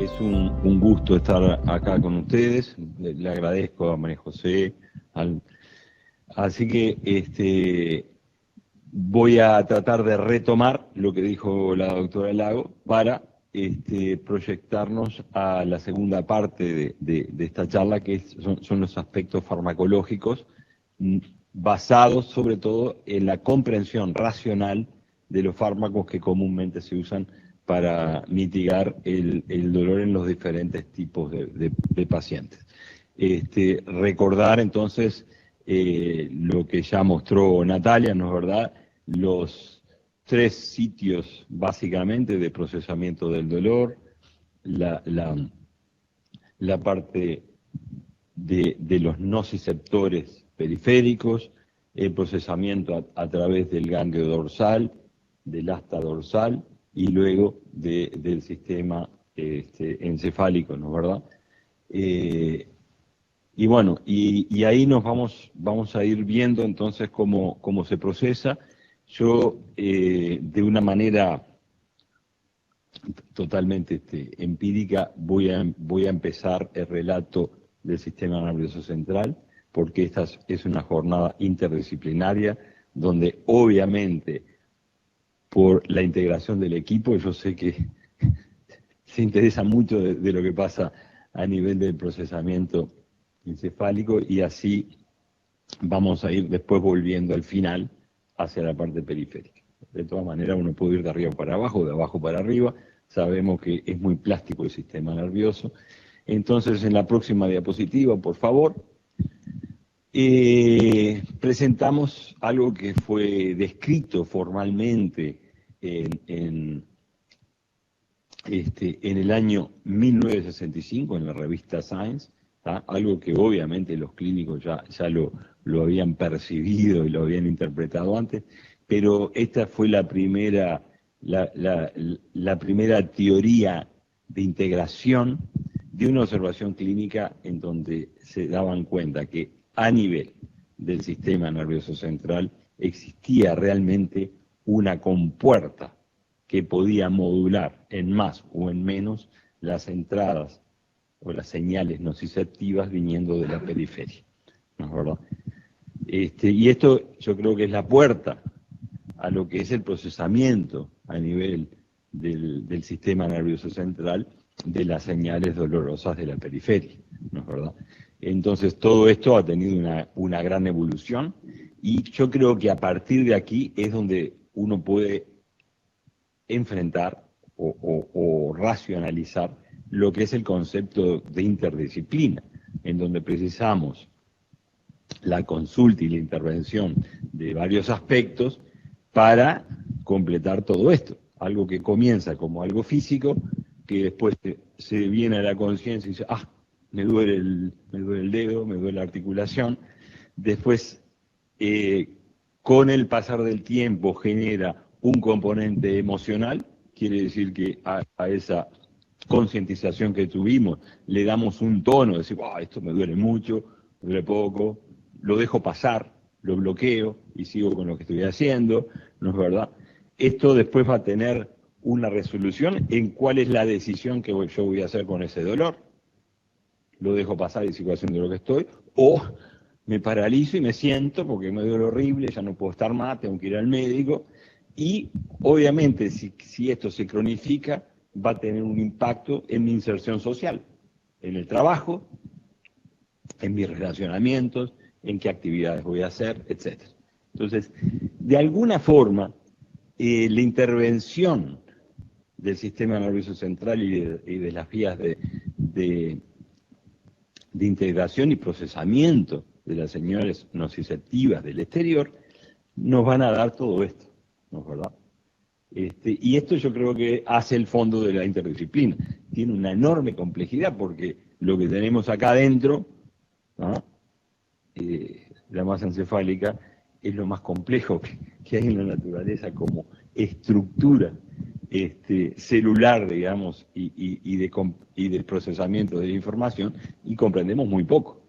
Es un gusto estar acá con ustedes. Le agradezco a María José. Así que voy a tratar de retomar lo que dijo la doctora Lago para proyectarnos a la segunda parte de esta charla, que son los aspectos farmacológicos, basados sobre todo en la comprensión racional de los fármacos que comúnmente se usan para mitigar el dolor en los diferentes tipos de pacientes. Recordar entonces lo que ya mostró Natalia, ¿no es verdad? Los 3 sitios básicamente de procesamiento del dolor, la parte de los nociceptores periféricos, el procesamiento a través del ganglio dorsal, del asta dorsal y luego del sistema encefálico, ¿no es verdad? Y bueno, y ahí nos vamos a ir viendo entonces cómo se procesa. Yo, de una manera totalmente empírica, voy a empezar el relato del sistema nervioso central, porque esta es una jornada interdisciplinaria, donde obviamente por la integración del equipo, yo sé que se interesa mucho de lo que pasa a nivel del procesamiento encefálico, y así vamos a ir después volviendo al final hacia la parte periférica. De todas maneras, uno puede ir de arriba para abajo, de abajo para arriba. Sabemos que es muy plástico el sistema nervioso. Entonces, en la próxima diapositiva, por favor, presentamos algo que fue descrito formalmente en el año 1965 en la revista Science, ¿tá? Algo que obviamente los clínicos ya lo habían percibido y lo habían interpretado antes, pero esta fue la primera teoría de integración de una observación clínica en donde se daban cuenta que a nivel del sistema nervioso central existía realmente una compuerta que podía modular en más o en menos las entradas o las señales nociceptivas viniendo de la periferia, ¿no es verdad? Y esto yo creo que es la puerta a lo que es el procesamiento a nivel del sistema nervioso central de las señales dolorosas de la periferia, ¿no es verdad? Entonces todo esto ha tenido una gran evolución, y yo creo que a partir de aquí es donde uno puede enfrentar o racionalizar lo que es el concepto de interdisciplina, en donde precisamos la consulta y la intervención de varios aspectos para completar todo esto. Algo que comienza como algo físico, que después se viene a la conciencia y dice, me duele el dedo, me duele la articulación. Después, con el pasar del tiempo, genera un componente emocional, quiere decir que a esa concientización que tuvimos le damos un tono, decir, esto me duele mucho, me duele poco, lo dejo pasar, lo bloqueo y sigo con lo que estoy haciendo, ¿no es verdad? Esto después va a tener una resolución en cuál es la decisión que yo voy a hacer con ese dolor. Lo dejo pasar y sigo haciendo lo que estoy, o me paralizo y me siento porque me duele horrible, ya no puedo estar más, tengo que ir al médico. Y obviamente si esto se cronifica, va a tener un impacto en mi inserción social, en el trabajo, en mis relacionamientos, en qué actividades voy a hacer, etc. Entonces, de alguna forma, la intervención del sistema nervioso central y de las vías de integración y procesamiento de las señales nociceptivas del exterior nos van a dar todo esto, ¿no es verdad? Y esto yo creo que hace el fondo de la interdisciplina. Tiene una enorme complejidad porque lo que tenemos acá adentro, ¿no? La masa encefálica, es lo más complejo que hay en la naturaleza como estructura celular, digamos, y de procesamiento de la información, y comprendemos muy poco.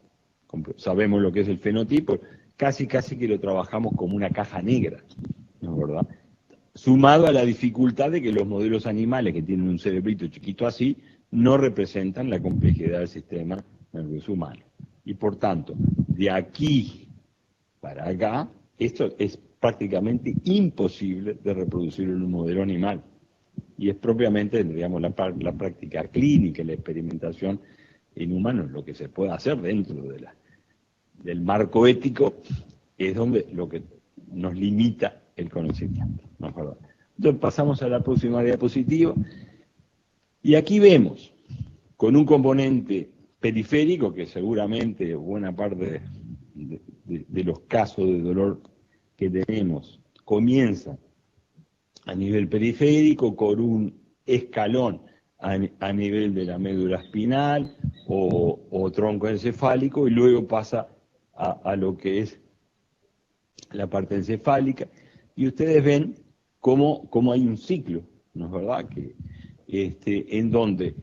Sabemos lo que es el fenotipo, casi que lo trabajamos como una caja negra, ¿no es verdad? Sumado a la dificultad de que los modelos animales que tienen un cerebrito chiquito así, no representan la complejidad del sistema nervioso humano. Y por tanto, de aquí para acá, esto es prácticamente imposible de reproducir en un modelo animal. Y es propiamente, digamos, la práctica clínica, la experimentación en humanos, lo que se puede hacer dentro de del marco ético, es donde lo que nos limita el conocimiento, ¿no es verdad? Entonces pasamos a la próxima diapositiva, y aquí vemos, con un componente periférico, que seguramente buena parte de los casos de dolor que tenemos comienza a nivel periférico, con un escalón a nivel de la médula espinal o tronco encefálico, y luego pasa a lo que es la parte encefálica, y ustedes ven cómo hay un ciclo, ¿no es verdad? En donde,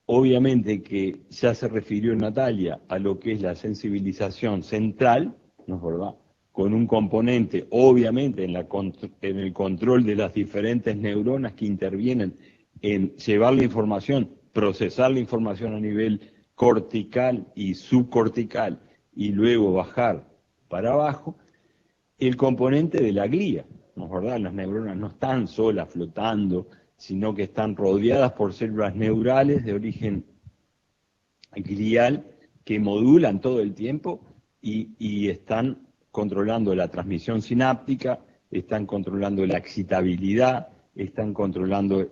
obviamente que ya se refirió Natalia a lo que es la sensibilización central, ¿no es verdad? Con un componente, obviamente, en el control de las diferentes neuronas que intervienen en llevar la información, procesar la información a nivel cortical y subcortical, y luego bajar para abajo, el componente de la glía, ¿no es verdad? Las neuronas no están solas flotando, sino que están rodeadas por células neurales de origen glial que modulan todo el tiempo y están controlando la transmisión sináptica, están controlando la excitabilidad, están controlando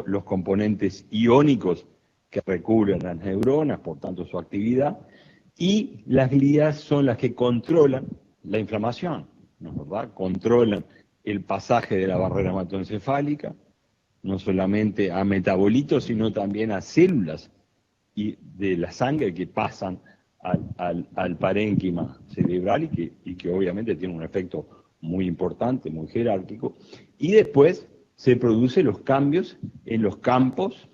los componentes iónicos que recubren las neuronas, por tanto su actividad, y las glías son las que controlan la inflamación, ¿no es verdad? Controlan el pasaje de la barrera hematoencefálica, no solamente a metabolitos, sino también a células y de la sangre que pasan al parénquima cerebral y que obviamente tiene un efecto muy importante, muy jerárquico, y después se producen los cambios en los campos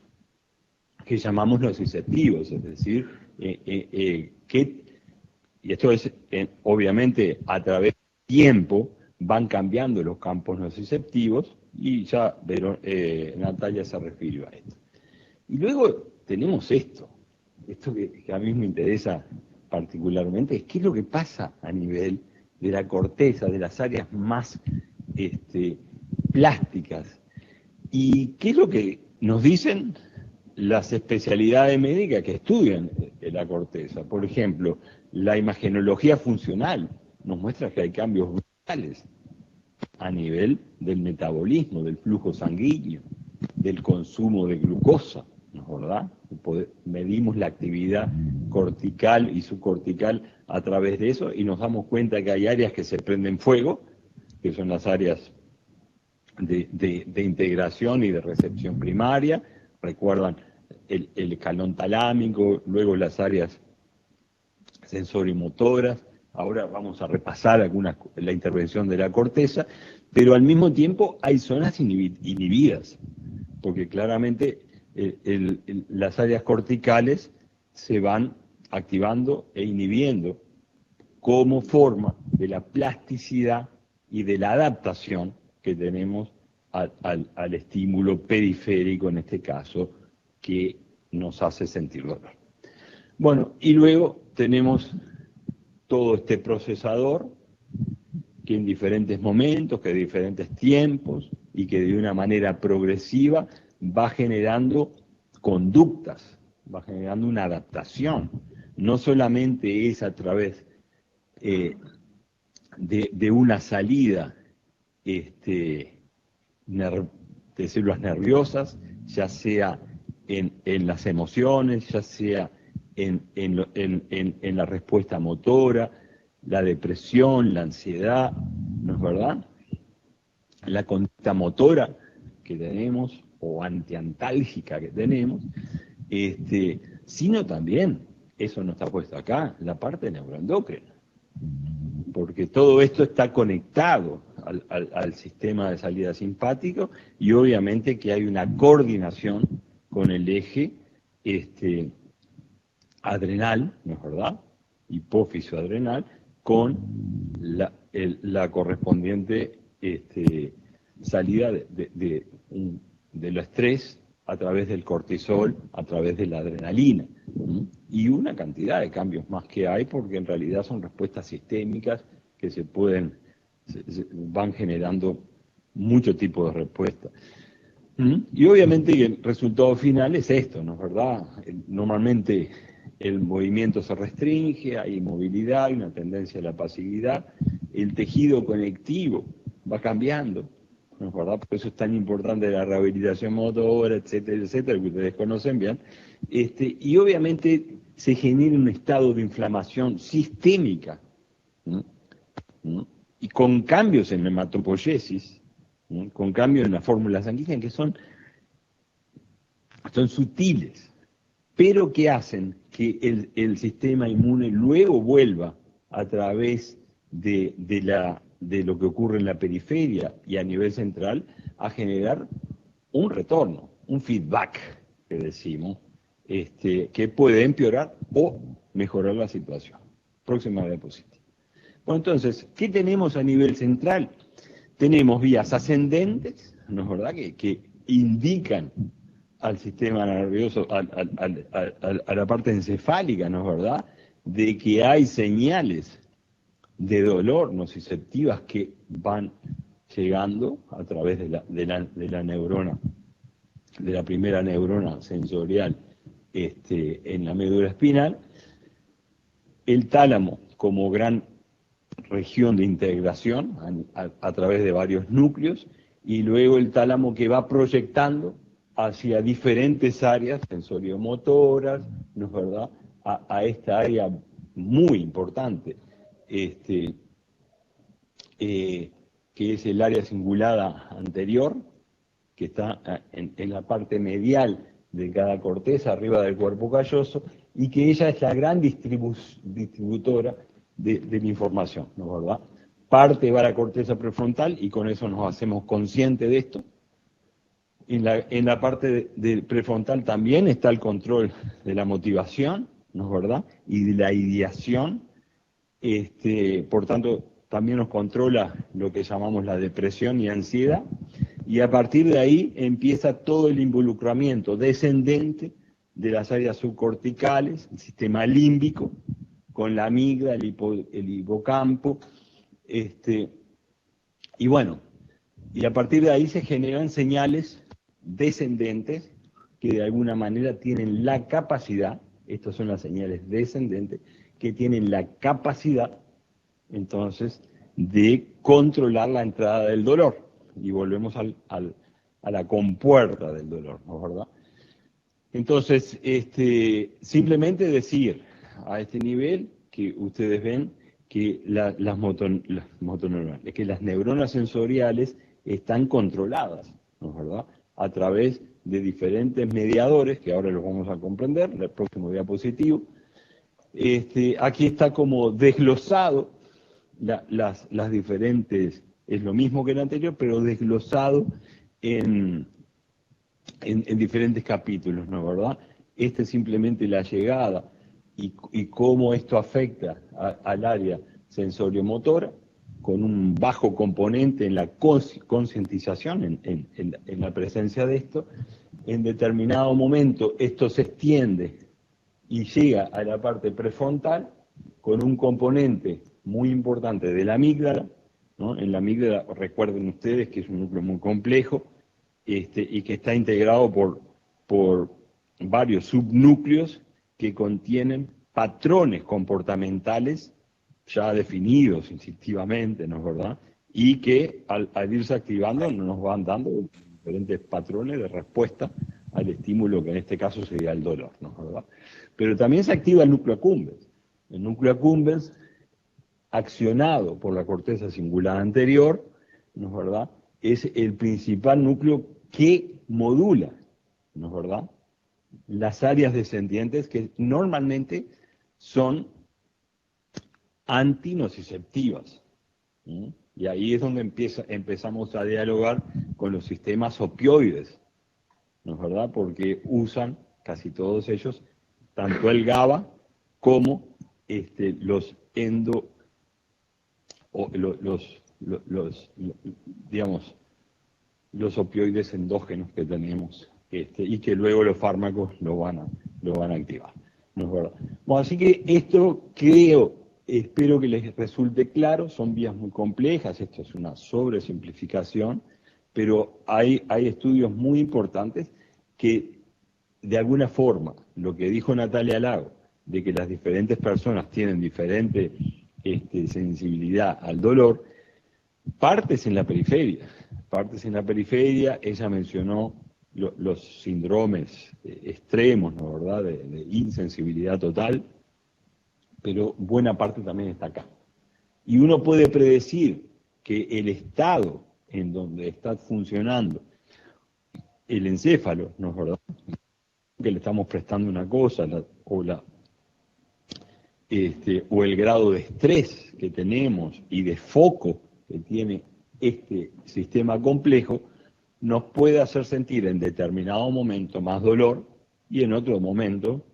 que llamamos nociceptivos, es decir, y esto es obviamente a través del tiempo van cambiando los campos nociceptivos, y ya Natalia se refirió a esto. Y luego tenemos esto que a mí me interesa particularmente, es qué es lo que pasa a nivel de la corteza, de las áreas más plásticas, y qué es lo que nos dicen las especialidades médicas que estudian la corteza. Por ejemplo, la imagenología funcional nos muestra que hay cambios brutales a nivel del metabolismo, del flujo sanguíneo, del consumo de glucosa, ¿no es verdad? Medimos la actividad cortical y subcortical a través de eso y nos damos cuenta que hay áreas que se prenden fuego, que son las áreas de integración y de recepción primaria. Recuerdan el escalón talámico, luego las áreas sensorimotoras. Ahora vamos a repasar la intervención de la corteza, pero al mismo tiempo hay zonas inhibidas, porque claramente las áreas corticales se van activando e inhibiendo como forma de la plasticidad y de la adaptación que tenemos al estímulo periférico, en este caso, que nos hace sentir dolor. Bueno, y luego tenemos todo este procesador que en diferentes momentos, que en diferentes tiempos y que de una manera progresiva va generando conductas, va generando una adaptación. No solamente es a través de una salida de células nerviosas, ya sea en las emociones, ya sea en la respuesta motora, la depresión, la ansiedad, ¿no es verdad? La conducta motora que tenemos, o antiantálgica que tenemos, sino también, eso no está puesto acá, la parte neuroendocrina, porque todo esto está conectado al sistema de salida simpático, y obviamente que hay una coordinación con el eje adrenal, ¿no es verdad? Hipófiso adrenal, con la correspondiente salida del estrés a través del cortisol, a través de la adrenalina, y una cantidad de cambios más que hay, porque en realidad son respuestas sistémicas que van generando mucho tipo de respuestas. Y obviamente el resultado final es esto, ¿no es verdad? Normalmente el movimiento se restringe, hay movilidad, hay una tendencia a la pasividad, el tejido conectivo va cambiando, ¿no es verdad? Por eso es tan importante la rehabilitación motora, etcétera, etcétera, que ustedes conocen bien. Y obviamente se genera un estado de inflamación sistémica, ¿no? Y con cambios en la hematopoiesis, ¿no? Con cambios en la fórmula sanguínea que son sutiles, pero que hacen que el sistema inmune luego vuelva a través de lo que ocurre en la periferia y a nivel central a generar un retorno, un feedback, que decimos, que puede empeorar o mejorar la situación. Próxima diapositiva. Bueno, entonces, ¿qué tenemos a nivel central? Tenemos vías ascendentes, ¿no es verdad?, que indican al sistema nervioso, a la parte encefálica, ¿no es verdad?, de que hay señales de dolor nociceptivas que van llegando a través de la neurona, de la primera neurona sensorial en la médula espinal. El tálamo como gran región de integración a través de varios núcleos, y luego el tálamo que va proyectando hacia diferentes áreas sensoriomotoras, ¿no es verdad?, a esta área muy importante, que es el área cingulada anterior, que está en la parte medial de cada corteza, arriba del cuerpo calloso, y que ella es la gran distributora de la información, ¿no es verdad? Parte va a la corteza prefrontal, y con eso nos hacemos conscientes de esto. En la parte de prefrontal también está el control de la motivación, ¿no es verdad?, y de la ideación. Por tanto, también nos controla lo que llamamos la depresión y ansiedad, y a partir de ahí empieza todo el involucramiento descendente de las áreas subcorticales, el sistema límbico, con la amígdala, el hipocampo, y bueno, y a partir de ahí se generan señales descendentes que de alguna manera tienen la capacidad, estas son las señales descendentes, que tienen la capacidad, entonces, de controlar la entrada del dolor. Y volvemos a la compuerta del dolor, ¿no es verdad? Entonces, simplemente decir a este nivel que ustedes ven que las motoneuronas, que las neuronas sensoriales están controladas, ¿no es verdad?, a través de diferentes mediadores, que ahora los vamos a comprender en el próximo diapositivo. Aquí está como desglosado las diferentes, es lo mismo que el anterior, pero desglosado en diferentes capítulos, ¿no es verdad? Es simplemente la llegada y cómo esto afecta al área sensoriomotora, con un bajo componente en la concientización, en la presencia de esto. En determinado momento esto se extiende y llega a la parte prefrontal con un componente muy importante de la amígdala, ¿no? En la amígdala, recuerden ustedes que es un núcleo muy complejo, y que está integrado por varios subnúcleos que contienen patrones comportamentales ya definidos instintivamente, ¿no es verdad?, y que al irse activando nos van dando diferentes patrones de respuesta al estímulo, que en este caso sería el dolor, ¿no es verdad? Pero también se activa el núcleo accumbens. El núcleo accumbens, accionado por la corteza cingulada anterior, ¿no es verdad?, es el principal núcleo que modula, ¿no es verdad?, las áreas descendientes, que normalmente son antinociceptivas. Y ahí es donde empezamos a dialogar con los sistemas opioides, ¿no es verdad?, porque usan casi todos ellos tanto el GABA como los digamos, los opioides endógenos que tenemos y que luego los fármacos lo van a activar. ¿No es verdad? Bueno, así que esto espero que les resulte claro, son vías muy complejas, esto es una sobresimplificación, pero hay estudios muy importantes que de alguna forma, lo que dijo Natalia Lago, de que las diferentes personas tienen diferente sensibilidad al dolor, partes en la periferia, ella mencionó los síndromes extremos, ¿no, verdad?, de insensibilidad total, pero buena parte también está acá. Y uno puede predecir que el estado en donde está funcionando el encéfalo, ¿no es verdad?, que le estamos prestando una cosa, o el grado de estrés que tenemos y de foco que tiene este sistema complejo, nos puede hacer sentir en determinado momento más dolor y en otro momento,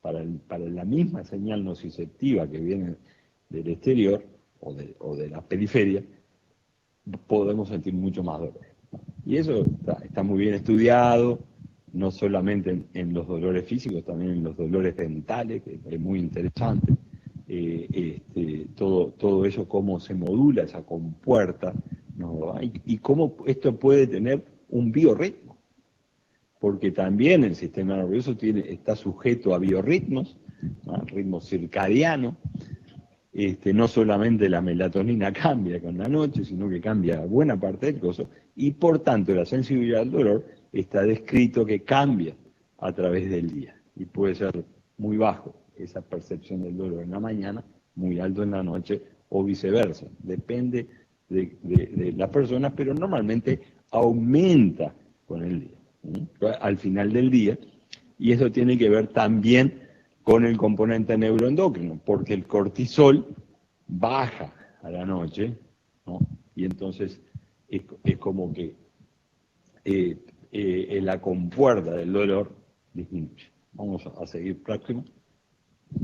para la misma señal nociceptiva que viene del exterior o de la periferia, podemos sentir mucho más dolor. Y eso está muy bien estudiado, no solamente en los dolores físicos, también en los dolores dentales, que es muy interesante. Todo eso, cómo se modula esa compuerta, ¿no? Y cómo esto puede tener un biorritmo, porque también el sistema nervioso está sujeto a biorritmos, ¿no? Ritmo circadiano. No solamente la melatonina cambia con la noche, sino que cambia buena parte del coso, y por tanto la sensibilidad al dolor está descrito que cambia a través del día, y puede ser muy bajo esa percepción del dolor en la mañana, muy alto en la noche, o viceversa, depende de las personas, pero normalmente aumenta con el día, al final del día, y eso tiene que ver también con el componente neuroendocrino, porque el cortisol baja a la noche, ¿no? Y entonces es como que la compuerta del dolor disminuye. Vamos a seguir próximo.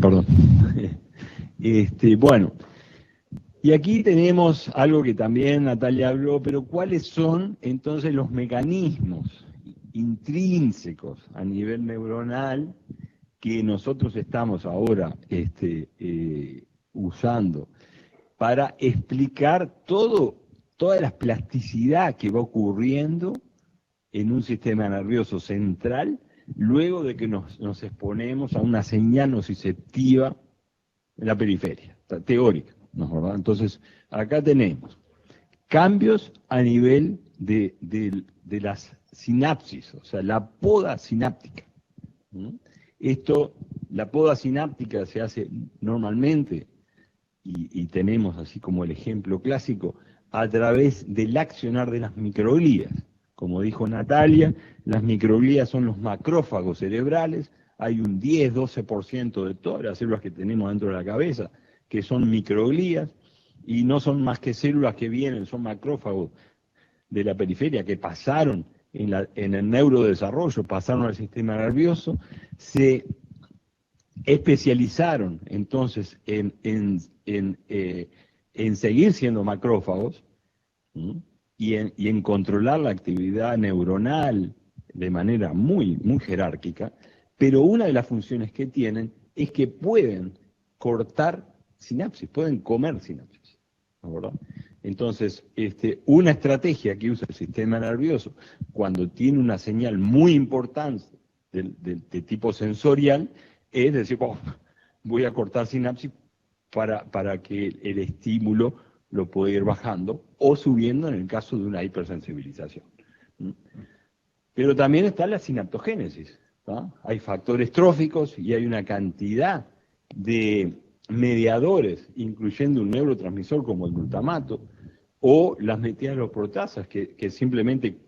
Perdón. Bueno, y aquí tenemos algo que también Natalia habló, pero ¿cuáles son entonces los mecanismos intrínsecos a nivel neuronal que nosotros estamos ahora usando para explicar toda la plasticidad que va ocurriendo en un sistema nervioso central luego de que nos exponemos a una señal nociceptiva en la periferia, teórica, ¿no es verdad? Entonces, acá tenemos cambios a nivel de las sinapsis, o sea, la poda sináptica. La poda sináptica se hace normalmente, y tenemos así como el ejemplo clásico, a través del accionar de las microglías. Como dijo Natalia, las microglías son los macrófagos cerebrales, hay un 10-12% de todas las células que tenemos dentro de la cabeza que son microglías, y no son más que células que vienen, son macrófagos de la periferia que pasaron en el neurodesarrollo, pasaron al sistema nervioso, se especializaron entonces en seguir siendo macrófagos, ¿sí?, y en controlar la actividad neuronal de manera muy, muy jerárquica, pero una de las funciones que tienen es que pueden cortar sinapsis, pueden comer sinapsis, ¿no, verdad? Entonces, una estrategia que usa el sistema nervioso cuando tiene una señal muy importante de tipo sensorial es decir, oh, voy a cortar sinapsis para que el estímulo lo pueda ir bajando o subiendo en el caso de una hipersensibilización. Pero también está la sinaptogénesis, ¿no? Hay factores tróficos y hay una cantidad de mediadores, incluyendo un neurotransmisor como el glutamato, o las metialoproteasas, que simplemente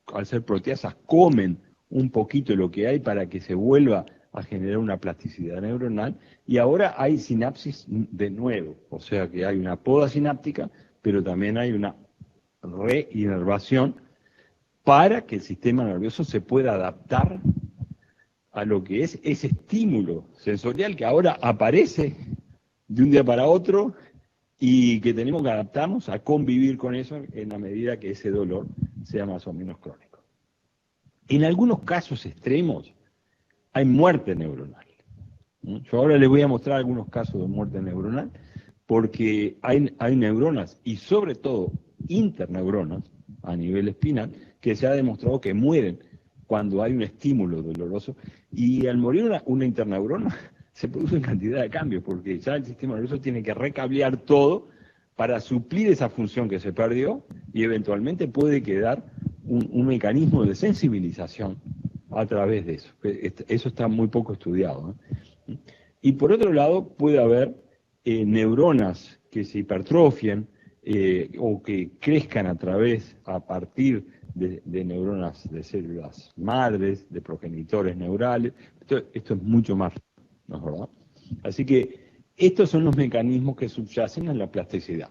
al ser proteasas comen un poquito lo que hay para que se vuelva a generar una plasticidad neuronal, y ahora hay sinapsis de nuevo, o sea que hay una poda sináptica, pero también hay una reinervación para que el sistema nervioso se pueda adaptar a lo que es ese estímulo sensorial que ahora aparece de un día para otro y que tenemos que adaptarnos a convivir con eso en la medida que ese dolor sea más o menos crónico. En algunos casos extremos hay muerte neuronal. Yo ahora les voy a mostrar algunos casos de muerte neuronal, porque hay neuronas, y sobre todo interneuronas, a nivel espinal, que se ha demostrado que mueren cuando hay un estímulo doloroso, y al morir una interneurona se produce una cantidad de cambios, porque ya el sistema nervioso tiene que recablear todo para suplir esa función que se perdió, y eventualmente puede quedar un mecanismo de sensibilización a través de eso. Eso está muy poco estudiado, ¿no? Y por otro lado puede haber neuronas que se hipertrofien o que crezcan a partir de neuronas de células madres, de progenitores neurales. Esto es mucho más, ¿no es verdad? Así que estos son los mecanismos que subyacen en la plasticidad.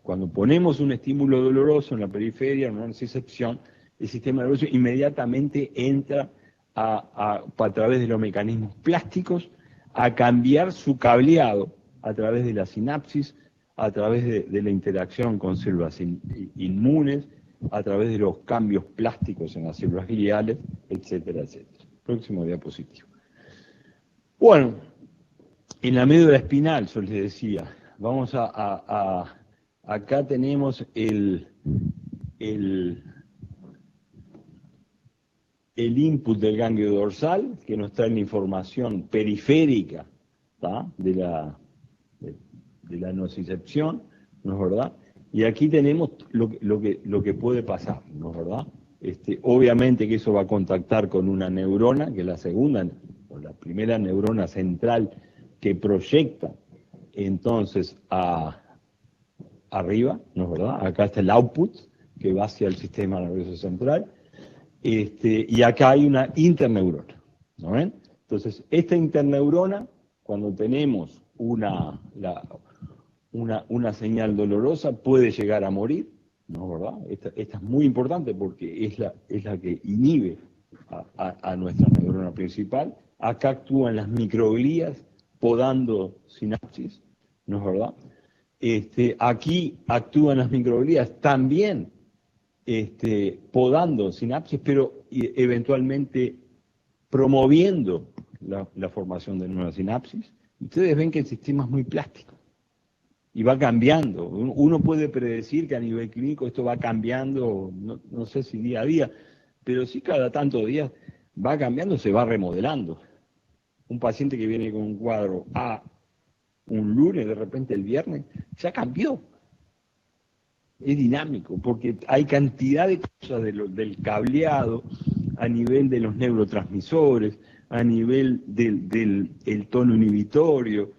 Cuando ponemos un estímulo doloroso en la periferia, una nocicepción, el sistema nervioso inmediatamente entra a través de los mecanismos plásticos a cambiar su cableado a través de la sinapsis, a través de la interacción con células inmunes, a través de los cambios plásticos en las células gliales, etcétera, etcétera. Próximo diapositivo. Bueno, en la médula espinal, yo les decía, vamos acá tenemos el input del ganglio dorsal, que nos trae la información periférica, ¿tá?, de la nocicepción, ¿no es verdad? Y aquí tenemos lo que puede pasar, ¿no es verdad? Obviamente que eso va a contactar con una neurona, que es la segunda, o la primera neurona central que proyecta entonces arriba, ¿no es verdad? Acá está el output, que va hacia el sistema nervioso central, y acá hay una interneurona, ¿no ven? Entonces, esta interneurona, cuando tenemos una señal dolorosa, puede llegar a morir, ¿no es verdad? Esta es muy importante porque es la que inhibe a nuestra neurona principal. Acá actúan las microglías podando sinapsis, ¿no es verdad? Aquí actúan las microglías también podando sinapsis, pero eventualmente promoviendo la formación de nuevas sinapsis. Ustedes ven que el sistema es muy plástico y va cambiando. Uno puede predecir que a nivel clínico esto va cambiando, no sé si día a día, pero sí cada tantos días va cambiando, se va remodelando. Un paciente que viene con un cuadro un lunes, de repente el viernes, ya cambió. Es dinámico, porque hay cantidad de cosas del cableado, a nivel de los neurotransmisores, a nivel del tono inhibitorio,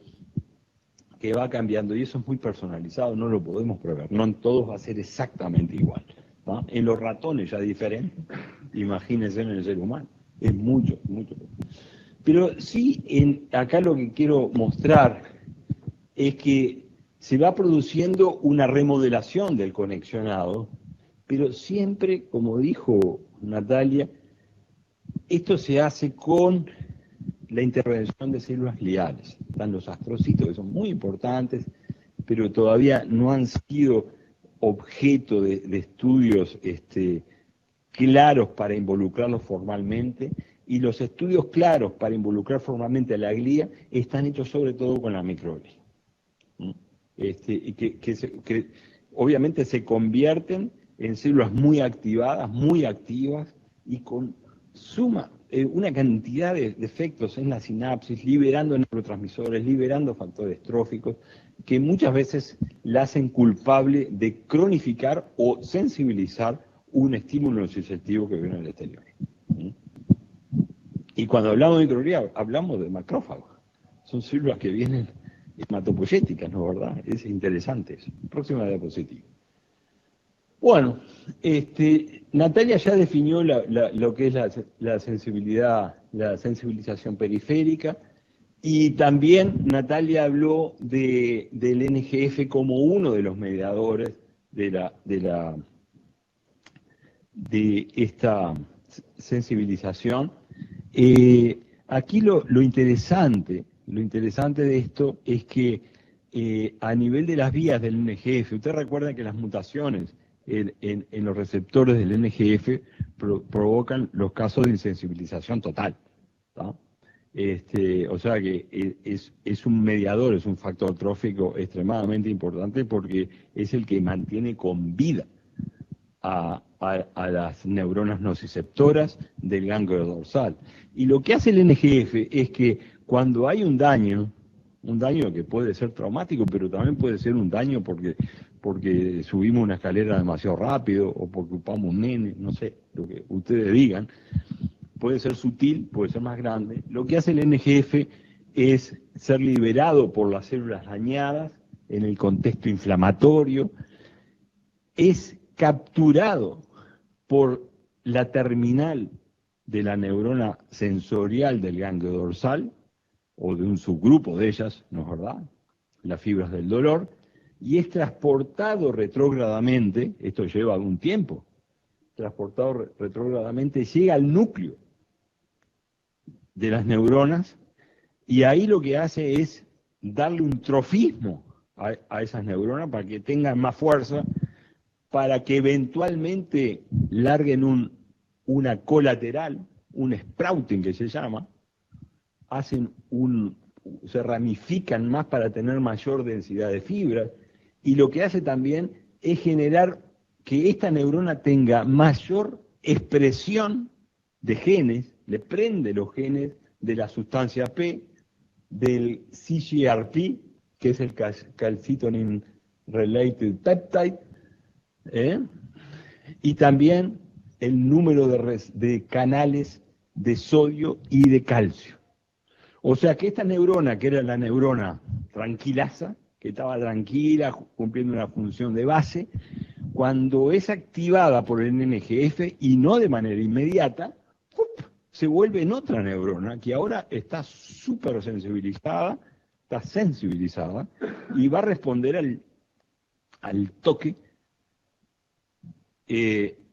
que va cambiando, y eso es muy personalizado, no lo podemos prever, no en todos va a ser exactamente igual, ¿no? En los ratones ya es diferente, imagínense en el ser humano, es mucho, mucho. Pero sí, acá lo que quiero mostrar es que se va produciendo una remodelación del conexionado, pero siempre, como dijo Natalia, esto se hace con la intervención de células gliales. Están los astrocitos, que son muy importantes, pero todavía no han sido objeto de estudios claros para involucrarlos formalmente, y los estudios claros para involucrar formalmente a la glía están hechos sobre todo con la microglia. Y que obviamente se convierten en células muy activadas, muy activas, y con una cantidad de efectos en la sinapsis, liberando neurotransmisores, liberando factores tróficos, que muchas veces la hacen culpable de cronificar o sensibilizar un estímulo nociceptivo que viene del exterior. Y cuando hablamos de microglia, hablamos de macrófagos. Son células que vienen hematopoyéticas, ¿no es verdad? Es interesante eso. Próxima diapositiva. Bueno, Natalia ya definió lo que es la sensibilidad, la sensibilización periférica, y también Natalia habló del NGF como uno de los mediadores de esta sensibilización. Aquí lo interesante de esto es que a nivel de las vías del NGF, ustedes recuerdan que las mutaciones en los receptores del NGF provocan los casos de insensibilización total, ¿tá? O sea que es un mediador, es un factor trófico extremadamente importante porque es el que mantiene con vida a las neuronas nociceptoras del ganglio dorsal. Y lo que hace el NGF es que cuando hay un daño que puede ser traumático, pero también puede ser un daño porque subimos una escalera demasiado rápido o porque ocupamos un nene, no sé, lo que ustedes digan, puede ser sutil, puede ser más grande. Lo que hace el NGF es ser liberado por las células dañadas en el contexto inflamatorio, es capturado por la terminal de la neurona sensorial del ganglio dorsal, o de un subgrupo de ellas, ¿no es verdad?, las fibras del dolor, y es transportado retrógradamente, esto lleva algún tiempo, transportado retrógradamente, llega al núcleo de las neuronas, y ahí lo que hace es darle un trofismo a esas neuronas para que tengan más fuerza, para que eventualmente larguen una colateral, un sprouting que se llama, se ramifican más para tener mayor densidad de fibras, y lo que hace también es generar que esta neurona tenga mayor expresión de genes, le prende los genes de la sustancia P, del CGRP, que es el calcitonin related peptide, y también el número de canales de sodio y de calcio. O sea que esta neurona, que era la neurona tranquilaza, que estaba tranquila, cumpliendo una función de base, cuando es activada por el NGF y no de manera inmediata, se vuelve en otra neurona que ahora está súper sensibilizada, está sensibilizada y va a responder al toque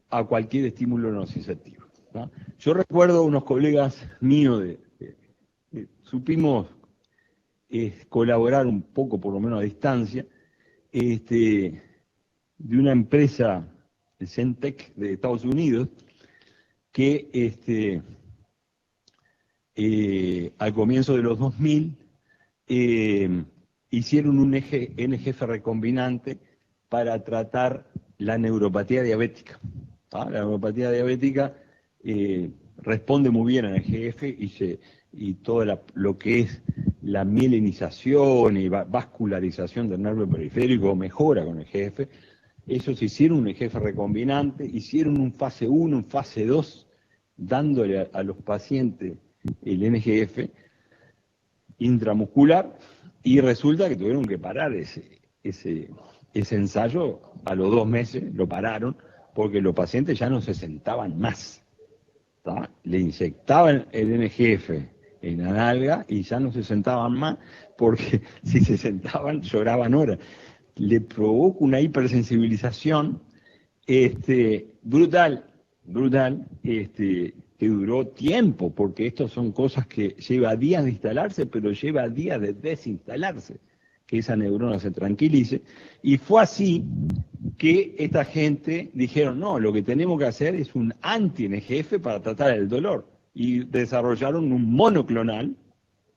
a cualquier estímulo nociceptivo, ¿no? Yo recuerdo unos colegas míos supimos colaborar un poco, por lo menos a distancia, de una empresa, el Centec de Estados Unidos, que al comienzo de los 2000 hicieron un NGF recombinante para tratar la neuropatía diabética. La neuropatía diabética responde muy bien al NGF y todo lo que es la mielinización y vascularización del nervio periférico mejora con el NGF. Ellos hicieron un NGF recombinante, hicieron un fase 1, un fase 2, dándole a los pacientes el NGF intramuscular, y resulta que tuvieron que parar ese ensayo a los 2 meses, lo pararon, porque los pacientes ya no se sentaban más, ¿tá? Le inyectaban el NGF en la nalga y ya no se sentaban más, porque si se sentaban lloraban horas. Le provoca una hipersensibilización brutal, que duró tiempo, porque estas son cosas que lleva días de instalarse, pero lleva días de desinstalarse, que esa neurona se tranquilice. Y fue así que esta gente dijeron, no, lo que tenemos que hacer es un anti-NGF para tratar el dolor. Y desarrollaron un monoclonal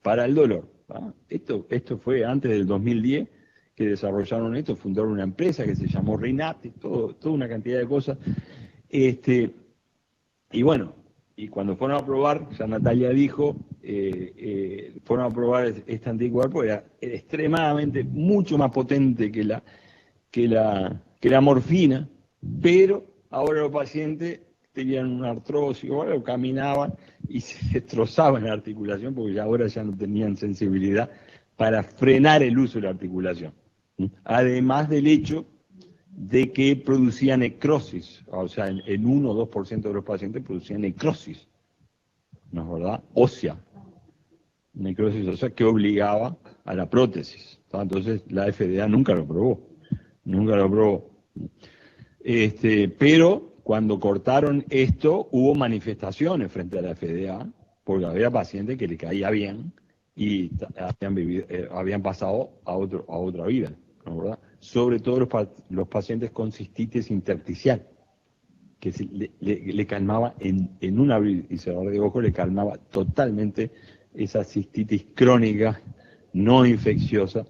para el dolor, ¿tá? Esto fue antes del 2010 que desarrollaron esto, fundaron una empresa que se llamó Rinati, toda una cantidad de cosas. Y bueno, y cuando fueron a probar, ya Natalia dijo, fueron a probar este anticuerpo, era extremadamente, mucho más potente que la morfina, pero ahora los pacientes tenían una artrosis o algo, caminaban y se destrozaban la articulación porque ahora ya no tenían sensibilidad para frenar el uso de la articulación. Además del hecho de que producía necrosis, o sea, en 1 o 2% de los pacientes producía necrosis, ¿no es verdad? Ósea, necrosis ósea que obligaba a la prótesis. Entonces la FDA nunca lo probó. Pero cuando cortaron esto, hubo manifestaciones frente a la FDA, porque había pacientes que le caía bien y habían pasado a otra vida, ¿no es verdad? sobre todo los pacientes con cistitis intersticial, que le calmaba en un abrir y cerrar de ojos, le calmaba totalmente esa cistitis crónica, no infecciosa.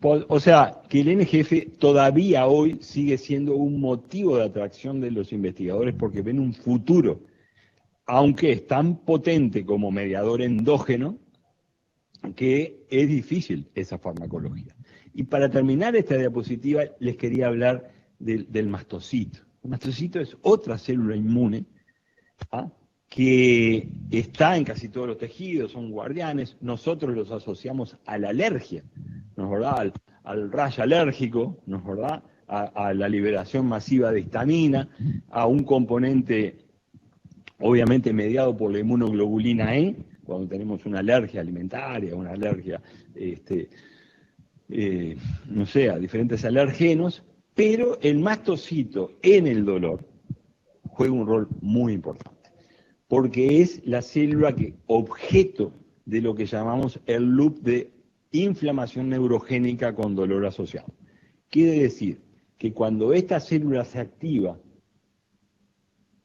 O sea, que el NGF todavía hoy sigue siendo un motivo de atracción de los investigadores porque ven un futuro, aunque es tan potente como mediador endógeno, que es difícil esa farmacología. Y para terminar esta diapositiva, les quería hablar del mastocito. El mastocito es otra célula inmune, ¿ah?, que está en casi todos los tejidos, son guardianes. Nosotros los asociamos a la alergia, ¿no es verdad? Al rayo alérgico, ¿no es verdad? A la liberación masiva de histamina, a un componente obviamente mediado por la inmunoglobulina E, cuando tenemos una alergia alimentaria, una alergia, no sé, a diferentes alergenos, pero el mastocito en el dolor juega un rol muy importante, porque es la célula que objeto de lo que llamamos el loop de inflamación neurogénica con dolor asociado. Quiere decir que cuando esta célula se activa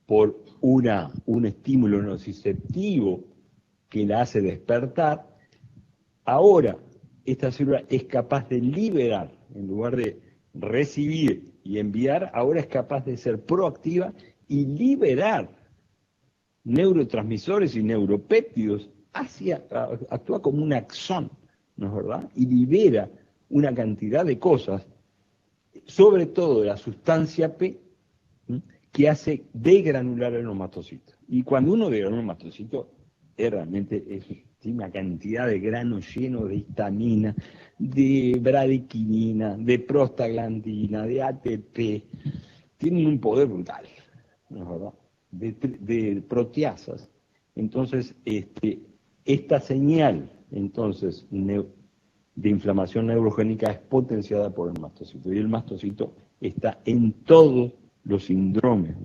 por un estímulo nociceptivo que la hace despertar, ahora esta célula es capaz de liberar, en lugar de recibir y enviar, ahora es capaz de ser proactiva y liberar neurotransmisores y neuropéptidos, actúa como un axón, ¿no es verdad? Y libera una cantidad de cosas, sobre todo la sustancia P, que hace degranular el mastocito. Y cuando uno degranula un mastocito, tiene una cantidad de granos llenos de histamina, de bradiquinina, de prostaglandina, de ATP. Tienen un poder brutal, ¿no es verdad?, de proteasas. Entonces, esta señal entonces de inflamación neurogénica es potenciada por el mastocito. Y el mastocito está en todos los síndromes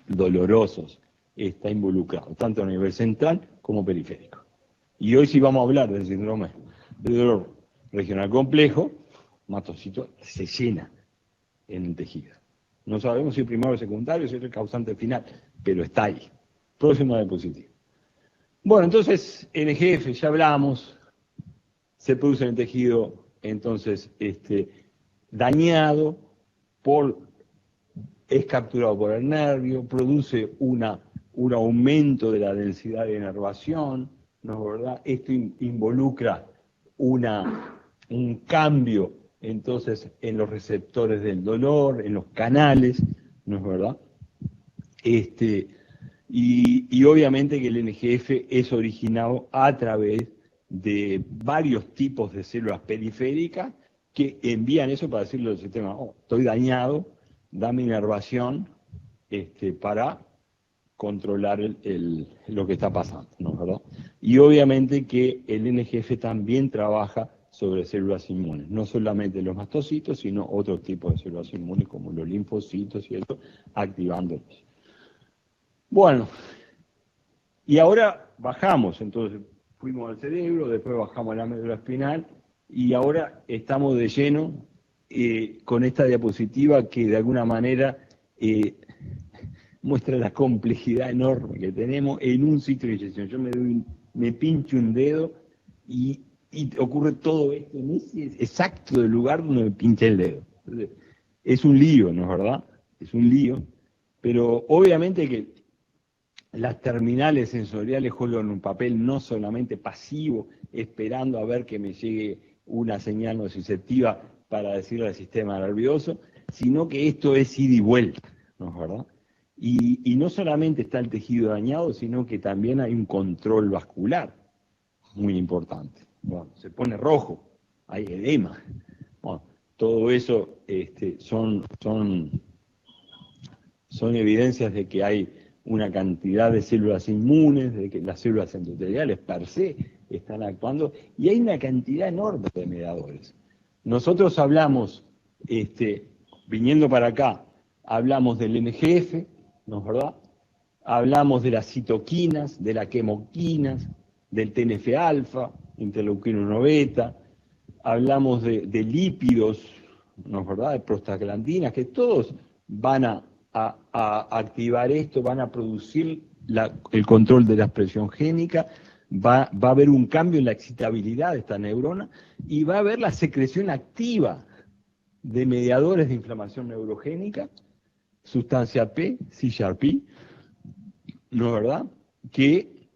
dolorosos, está involucrado, tanto a nivel central como periférico. Y hoy sí vamos a hablar del síndrome de dolor regional complejo. Mastocito se llena en el tejido. No sabemos si es primario o secundario, si es el causante final, pero está ahí. Próxima diapositiva. Bueno, entonces, NGF, ya hablamos, se produce en el tejido, entonces, dañado, es capturado por el nervio, produce un aumento de la densidad de inervación, ¿no es verdad? Esto involucra un cambio, entonces, en los receptores del dolor, en los canales, ¿no es verdad? Y obviamente que el NGF es originado a través de varios tipos de células periféricas que envían eso para decirle al sistema: oh, estoy dañado, dame inervación para controlar lo que está pasando, ¿no es verdad? Y obviamente que el NGF también trabaja sobre células inmunes, no solamente los mastocitos, sino otros tipos de células inmunes como los linfocitos y eso, activándolos. Bueno, y ahora bajamos, entonces fuimos al cerebro, después bajamos a la médula espinal, y ahora estamos de lleno con esta diapositiva que de alguna manera muestra la complejidad enorme que tenemos en un sitio de inyección. Yo me pincho un dedo y ocurre todo esto en ese exacto lugar donde me pinché el dedo. Entonces, es un lío, ¿no es verdad? Es un lío, pero obviamente que las terminales sensoriales juegan un papel no solamente pasivo, esperando a ver que me llegue una señal nociceptiva para decirle al sistema nervioso, sino que esto es ida y vuelta, ¿no es verdad? Y no solamente está el tejido dañado, sino que también hay un control vascular muy importante. Bueno, se pone rojo, hay edema. Bueno, todo eso son evidencias de que hay una cantidad de células inmunes, de que las células endoteliales per se están actuando, y hay una cantidad enorme de mediadores. Nosotros hablamos, viniendo para acá, hablamos del NGF, ¿no es verdad? Hablamos de las citoquinas, de las quemoquinas, del TNF-alfa, interleuquina 1 beta, hablamos de lípidos, ¿no es verdad?, de prostaglandinas, que todos van a activar esto, van a producir el control de la expresión génica, va a haber un cambio en la excitabilidad de esta neurona y va a haber la secreción activa de mediadores de inflamación neurogénica, sustancia P, CGRP, ¿no es verdad?, que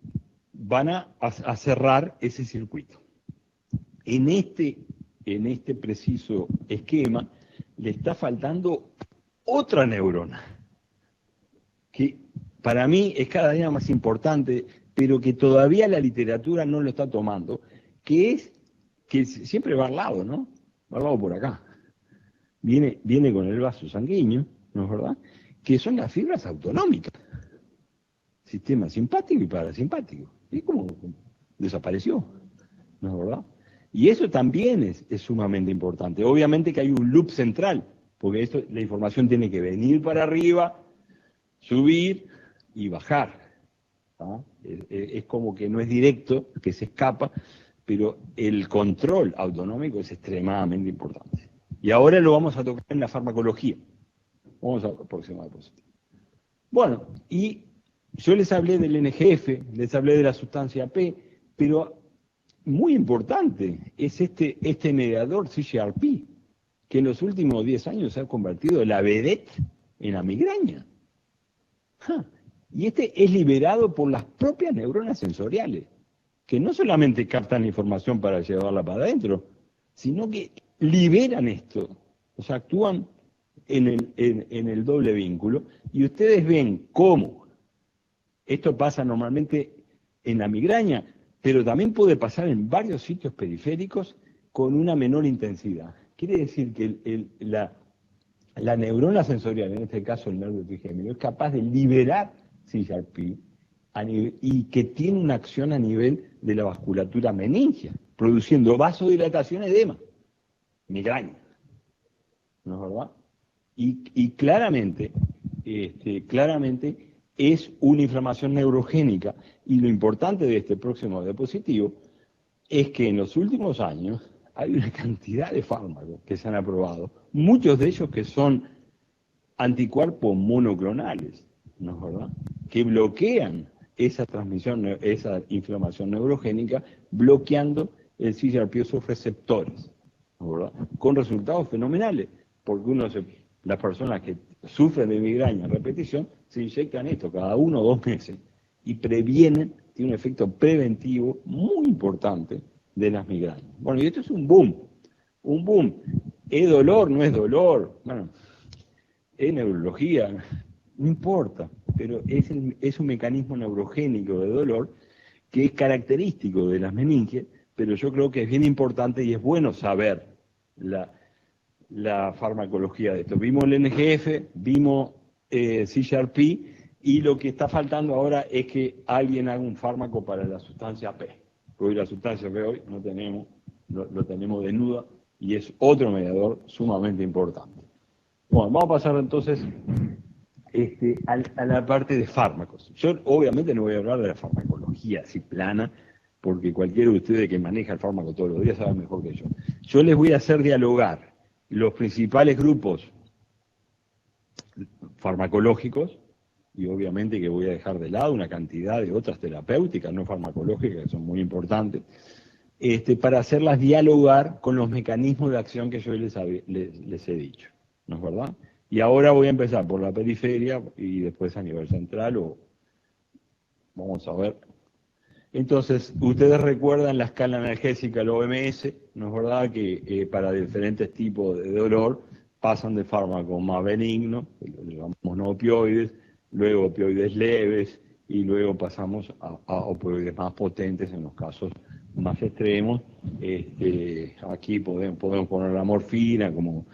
van a cerrar ese circuito. En este preciso esquema le está faltando otra neurona, que para mí es cada día más importante, pero que todavía la literatura no lo está tomando, que siempre va al lado, ¿no? Va al lado por acá. Viene con el vaso sanguíneo, ¿no es verdad?, que son las fibras autonómicas, sistema simpático y parasimpático. Y como desapareció, ¿no es verdad? Y eso también es sumamente importante. Obviamente que hay un loop central, porque la información tiene que venir para arriba, subir y bajar. ¿Ah? Es como que no es directo, que se escapa, pero el control autonómico es extremadamente importante. Y ahora lo vamos a tocar en la farmacología. Vamos a la próxima diapositiva. Bueno, y yo les hablé del NGF, les hablé de la sustancia P, pero muy importante es este mediador CGRP, que en los últimos 10 años se ha convertido la vedette en la migraña. Y este es liberado por las propias neuronas sensoriales, que no solamente captan la información para llevarla para adentro, sino que liberan esto, o sea, actúan en el doble vínculo, y ustedes ven cómo esto pasa normalmente en la migraña, pero también puede pasar en varios sitios periféricos con una menor intensidad. Quiere decir que la neurona sensorial, en este caso el nervio trigémino, es capaz de liberar CGRP y que tiene una acción a nivel de la vasculatura meningia, produciendo vasodilatación, edema, migraña. ¿No es verdad? Y claramente es una inflamación neurogénica, y lo importante de este próximo diapositivo es que en los últimos años hay una cantidad de fármacos que se han aprobado, muchos de ellos que son anticuerpos monoclonales, ¿no es verdad?, que bloquean esa transmisión, esa inflamación neurogénica, bloqueando el CGRP o sus receptores, ¿no es verdad?, con resultados fenomenales, porque las personas que sufren de migraña a repetición se inyectan esto cada 1 o 2 meses y tiene un efecto preventivo muy importante de las migrañas. Bueno, y esto es un boom. ¿Es dolor? ¿No es dolor? Bueno, es neurología, no importa, pero es un mecanismo neurogénico de dolor que es característico de las meninges, pero yo creo que es bien importante y es bueno saber la farmacología de esto. Vimos el NGF, vimos CGRP, y lo que está faltando ahora es que alguien haga un fármaco para la sustancia P. Hoy la sustancia P hoy no tenemos, lo tenemos desnuda, y es otro mediador sumamente importante. Bueno, vamos a pasar entonces a la parte de fármacos. Yo obviamente no voy a hablar de la farmacología así plana, porque cualquiera de ustedes que maneja el fármaco todos los días sabe mejor que yo. Yo les voy a hacer dialogar los principales grupos farmacológicos, y obviamente que voy a dejar de lado una cantidad de otras terapéuticas no farmacológicas que son muy importantes, para hacerlas dialogar con los mecanismos de acción que yo les he dicho, ¿no es verdad? Y ahora voy a empezar por la periferia y después a nivel central, vamos a ver. Entonces, ustedes recuerdan la escala analgésica, la OMS, ¿no es verdad?, que para diferentes tipos de dolor pasan de fármacos más benignos, digamos no opioides, luego opioides leves, y luego pasamos a opioides más potentes en los casos más extremos. Aquí podemos poner la morfina como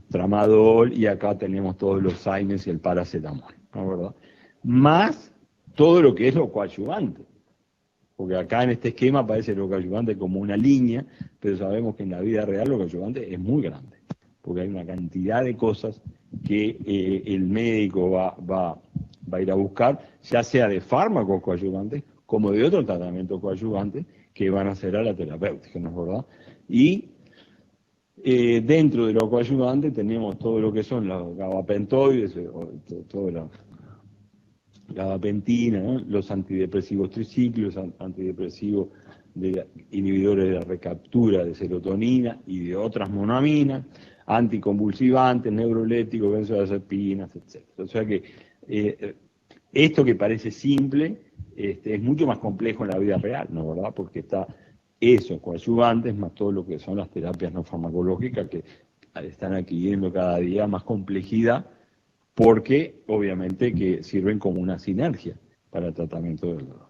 tramadol, y acá tenemos todos los Xanax y el paracetamol, ¿no es verdad? Más todo lo que es lo coadyuvante. Porque acá en este esquema aparece lo coadyuvante como una línea, pero sabemos que en la vida real lo coadyuvante es muy grande, porque hay una cantidad de cosas que el médico va a ir a buscar, ya sea de fármacos coadyuvantes como de otros tratamientos coadyuvantes que van a ser a la terapéutica, ¿no es verdad? Y Dentro de los coadyuvantes tenemos todo lo que son los gabapentoides, toda la gabapentina, ¿no? Los antidepresivos triciclos, antidepresivos inhibidores de la recaptura de serotonina y de otras monoaminas, anticonvulsivantes, neurolépticos, benzodiazepinas, etc. O sea que esto que parece simple es mucho más complejo en la vida real, ¿no? ¿Verdad? Porque está esos coadyuvantes más todo lo que son las terapias no farmacológicas que están adquiriendo cada día más complejidad, porque obviamente que sirven como una sinergia para el tratamiento del dolor.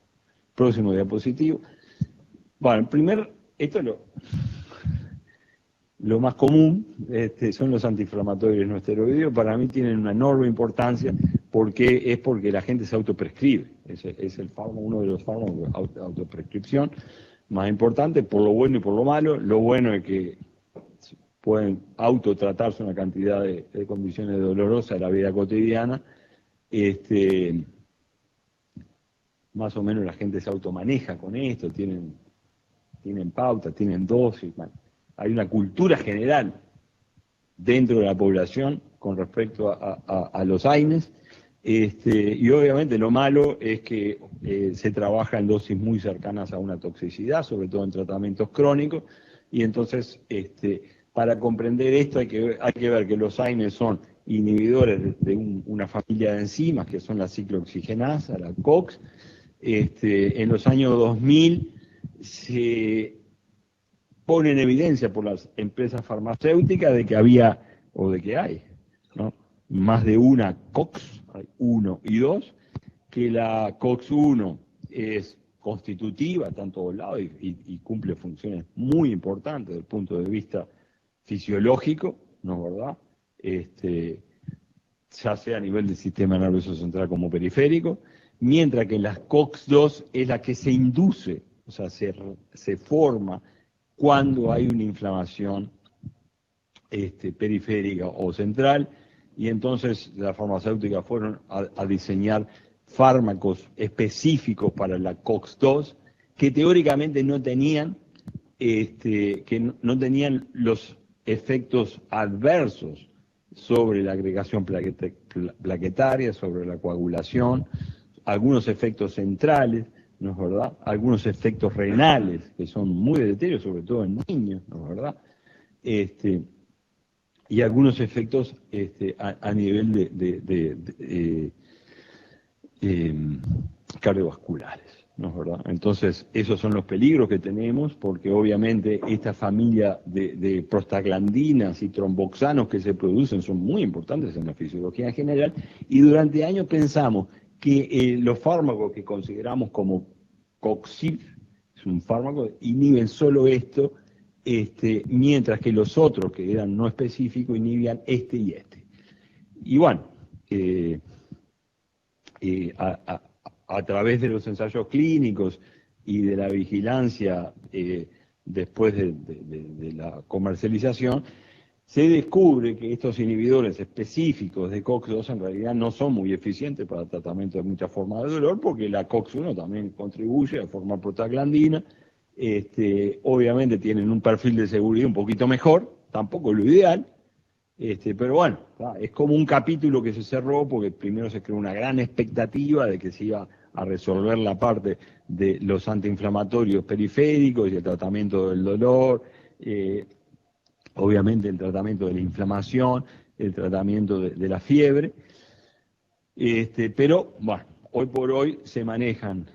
Próximo diapositivo. Bueno, esto es lo más común, son los antiinflamatorios no esteroideos. Para mí tienen una enorme importancia porque la gente se autoprescribe. Es uno de los fármacos de autoprescripción más importante, por lo bueno y por lo malo. Lo bueno es que pueden autotratarse una cantidad de condiciones dolorosas de la vida cotidiana. Más o menos la gente se automaneja con esto, tienen pauta, tienen dosis. Bueno, hay una cultura general dentro de la población con respecto a los AINES. Y obviamente lo malo es que se trabaja en dosis muy cercanas a una toxicidad, sobre todo en tratamientos crónicos, y entonces para comprender esto hay que ver que los AINES son inhibidores de una familia de enzimas que son la ciclooxigenasa, la COX. En los años 2000 se pone en evidencia por las empresas farmacéuticas de que había, o de que hay, ¿no?, más de una COX, hay 1 y 2, que la COX-1 es constitutiva, está en todos lados y cumple funciones muy importantes desde el punto de vista fisiológico, ¿no es verdad? Ya sea a nivel del sistema nervioso central como periférico, mientras que la COX-2 es la que se induce, o sea, se forma cuando hay una inflamación periférica o central, y entonces las farmacéuticas fueron a diseñar fármacos específicos para la COX-2 que teóricamente no tenían los efectos adversos sobre la agregación plaquetaria, sobre la coagulación, algunos efectos centrales, ¿no es verdad? Algunos efectos renales que son muy deleterios, sobre todo en niños, ¿no es verdad? Y algunos efectos a nivel cardiovasculares, ¿no es verdad? Entonces, esos son los peligros que tenemos, porque obviamente esta familia de prostaglandinas y tromboxanos que se producen son muy importantes en la fisiología en general, y durante años pensamos que los fármacos que consideramos como Coxib, es un fármaco, inhiben solo esto, mientras que los otros, que eran no específicos, inhibían este y este. Y bueno, a través de los ensayos clínicos y de la vigilancia después de la comercialización, se descubre que estos inhibidores específicos de COX-2 en realidad no son muy eficientes para el tratamiento de muchas formas de dolor, porque la COX-1 también contribuye a formar prostaglandina. Obviamente tienen un perfil de seguridad un poquito mejor, tampoco lo ideal, pero bueno, es como un capítulo que se cerró porque primero se creó una gran expectativa de que se iba a resolver la parte de los antiinflamatorios periféricos y el tratamiento del dolor, obviamente el tratamiento de la inflamación, el tratamiento de la fiebre, pero bueno, hoy por hoy se manejan,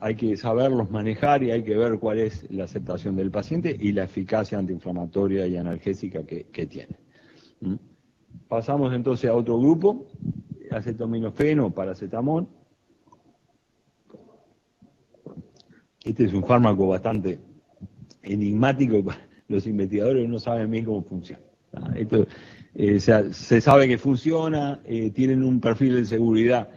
hay que saberlos manejar y hay que ver cuál es la aceptación del paciente y la eficacia antiinflamatoria y analgésica que tiene. Pasamos entonces a otro grupo, acetaminofeno, paracetamol. Este es un fármaco bastante enigmático, los investigadores no saben bien cómo funciona. Esto, se sabe que funciona, tienen un perfil de seguridad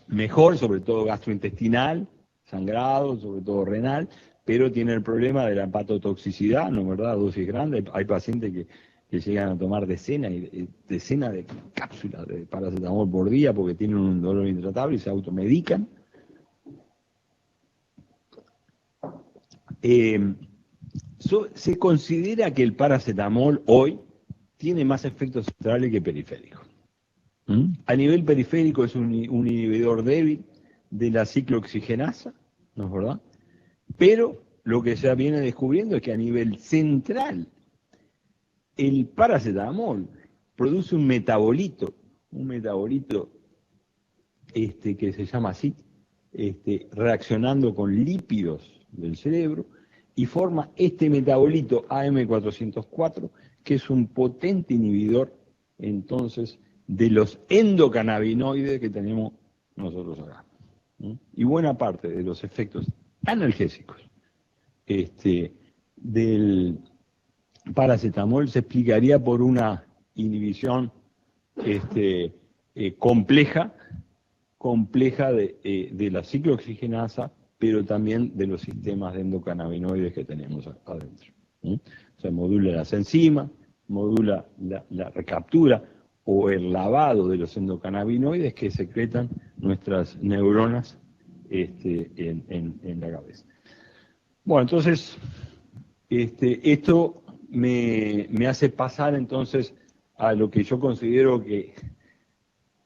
mejor, sobre todo gastrointestinal, sangrado, sobre todo renal, pero tiene el problema de la hepatotoxicidad, ¿no es verdad? Dosis grandes. Hay pacientes que llegan a tomar decenas de cápsulas de paracetamol por día porque tienen un dolor intratable y se automedican. Se considera que el paracetamol hoy tiene más efectos centrales que periféricos. A nivel periférico es un inhibidor débil de la ciclooxigenasa, ¿no es verdad? Pero lo que se viene descubriendo es que a nivel central el paracetamol produce un metabolito que se llama así, reaccionando con lípidos del cerebro, y forma este metabolito AM404, que es un potente inhibidor, entonces, de los endocannabinoides que tenemos nosotros acá. Y buena parte de los efectos analgésicos del paracetamol se explicaría por una inhibición compleja de la ciclooxigenasa, pero también de los sistemas de endocannabinoides que tenemos adentro. O sea, modula las enzimas, modula la recaptura o el lavado de los endocannabinoides que secretan nuestras neuronas en la cabeza. Bueno, entonces, esto me hace pasar entonces a lo que yo considero que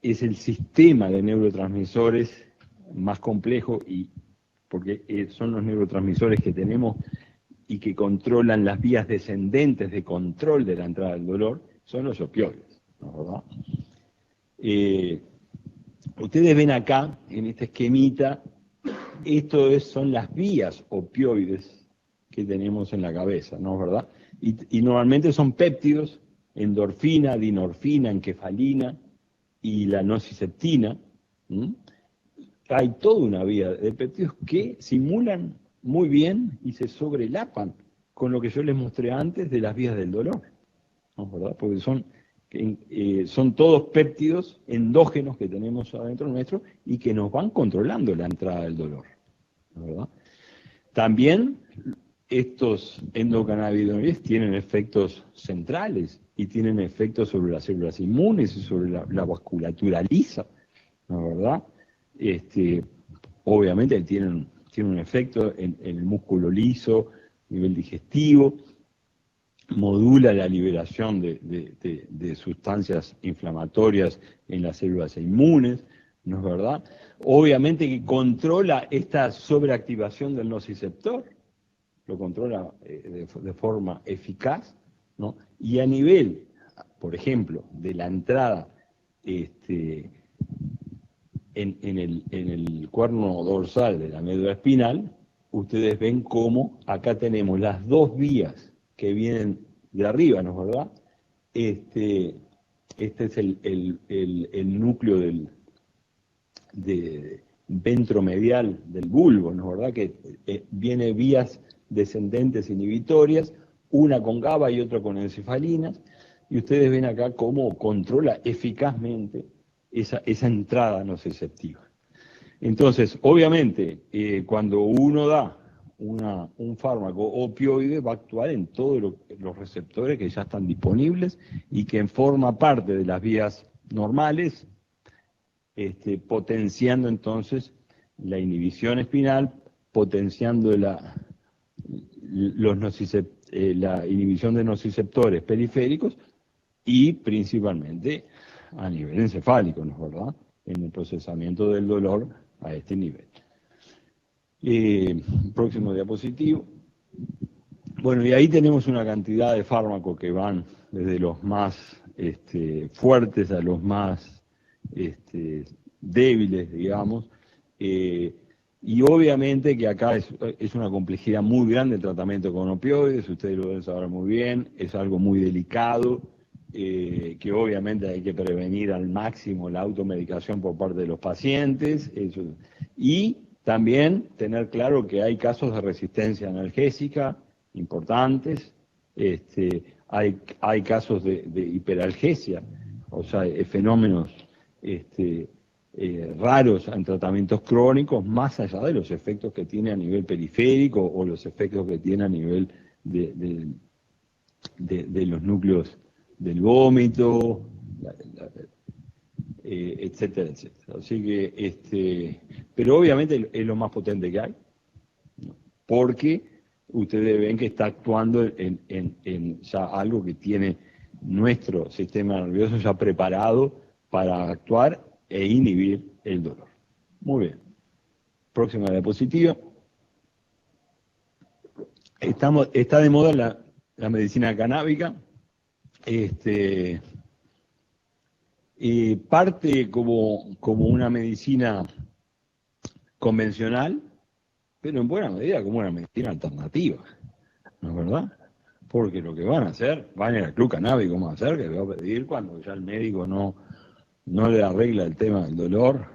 es el sistema de neurotransmisores más complejo, y porque son los neurotransmisores que tenemos y que controlan las vías descendentes de control de la entrada del dolor, son los opioides, ¿no es verdad? Ustedes ven acá, en este esquemita, son las vías opioides que tenemos en la cabeza, ¿no es verdad? Y normalmente son péptidos, endorfina, dinorfina, encefalina y la nociceptina. Hay toda una vía de péptidos que simulan muy bien y se sobrelapan con lo que yo les mostré antes de las vías del dolor, ¿no es verdad? Porque son todos péptidos endógenos que tenemos adentro nuestro y que nos van controlando la entrada del dolor, ¿no es verdad? También estos endocannabinoides tienen efectos centrales y tienen efectos sobre las células inmunes y sobre la vasculatura lisa, ¿no es verdad? Obviamente tienen un efecto en el músculo liso, a nivel digestivo, modula la liberación de sustancias inflamatorias en las células inmunes, ¿no es verdad? Obviamente que controla esta sobreactivación del nociceptor, lo controla de forma eficaz, ¿no? Y a nivel, por ejemplo, de la entrada en el cuerno dorsal de la médula espinal, ustedes ven cómo acá tenemos las dos vías que vienen de arriba, ¿no es verdad? Este es el núcleo ventromedial del bulbo, ¿no es verdad? Que viene vías descendentes inhibitorias, una con GABA y otra con encefalinas, y ustedes ven acá cómo controla eficazmente esa entrada nociceptiva. Entonces, obviamente, cuando uno da un fármaco opioide, va a actuar en todos los receptores que ya están disponibles y que forma parte de las vías normales, potenciando entonces la inhibición espinal, potenciando la inhibición de nociceptores periféricos y principalmente a nivel encefálico, ¿no es verdad? En el procesamiento del dolor a este nivel. Próximo diapositivo. Bueno, y ahí tenemos una cantidad de fármacos que van desde los más fuertes a los más débiles, digamos, y obviamente que acá es una complejidad muy grande el tratamiento con opioides, ustedes lo deben saber muy bien, es algo muy delicado, que obviamente hay que prevenir al máximo la automedicación por parte de los pacientes, y también tener claro que hay casos de resistencia analgésica importantes, hay casos de hiperalgesia, o sea, fenómenos raros en tratamientos crónicos, más allá de los efectos que tiene a nivel periférico o los efectos que tiene a nivel de los núcleos del vómito, etcétera, etcétera. Así que, pero obviamente es lo más potente que hay, ¿no? Porque ustedes ven que está actuando en ya algo que tiene nuestro sistema nervioso ya preparado para actuar e inhibir el dolor. Muy bien. Próxima diapositiva. Está de moda la medicina canábica. Parte como una medicina convencional, pero en buena medida como una medicina alternativa, ¿no es verdad? Porque lo que van a hacer, van a ir al club canábico, ¿cómo va a hacer? Que va a pedir cuando ya el médico no le arregla el tema del dolor,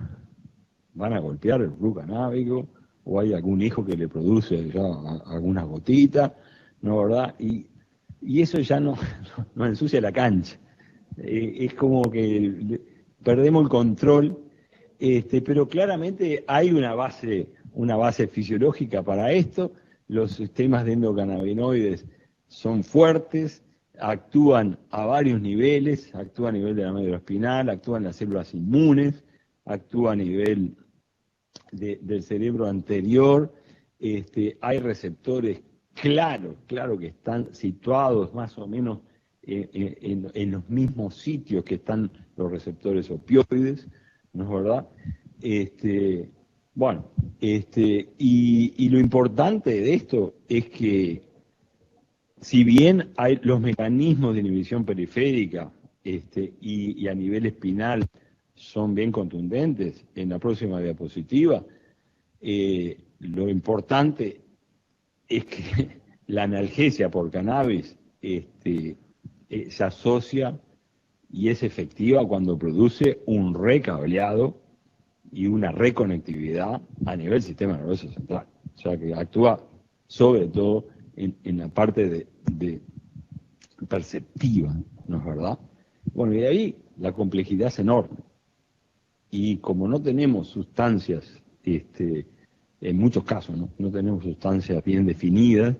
van a golpear el club canábico, o hay algún hijo que le produce ya algunas gotitas, ¿no es verdad? Y eso ya no ensucia la cancha. Es como que perdemos el control, pero claramente hay una base fisiológica para esto. Los sistemas de endocannabinoides son fuertes, actúan a varios niveles, actúan a nivel de la médula espinal, actúan en las células inmunes, actúa a nivel del cerebro anterior. Hay receptores claro que están situados más o menos en los mismos sitios que están los receptores opioides, ¿no es verdad? Y lo importante de esto es que si bien hay los mecanismos de inhibición periférica y a nivel espinal son bien contundentes, en la próxima diapositiva, lo importante es que la analgesia por cannabis se asocia y es efectiva cuando produce un recableado y una reconectividad a nivel sistema nervioso central. O sea que actúa sobre todo en la parte de perceptiva, ¿no es verdad? Bueno, y de ahí la complejidad es enorme. Y como no tenemos sustancias, en muchos casos, no tenemos sustancias bien definidas,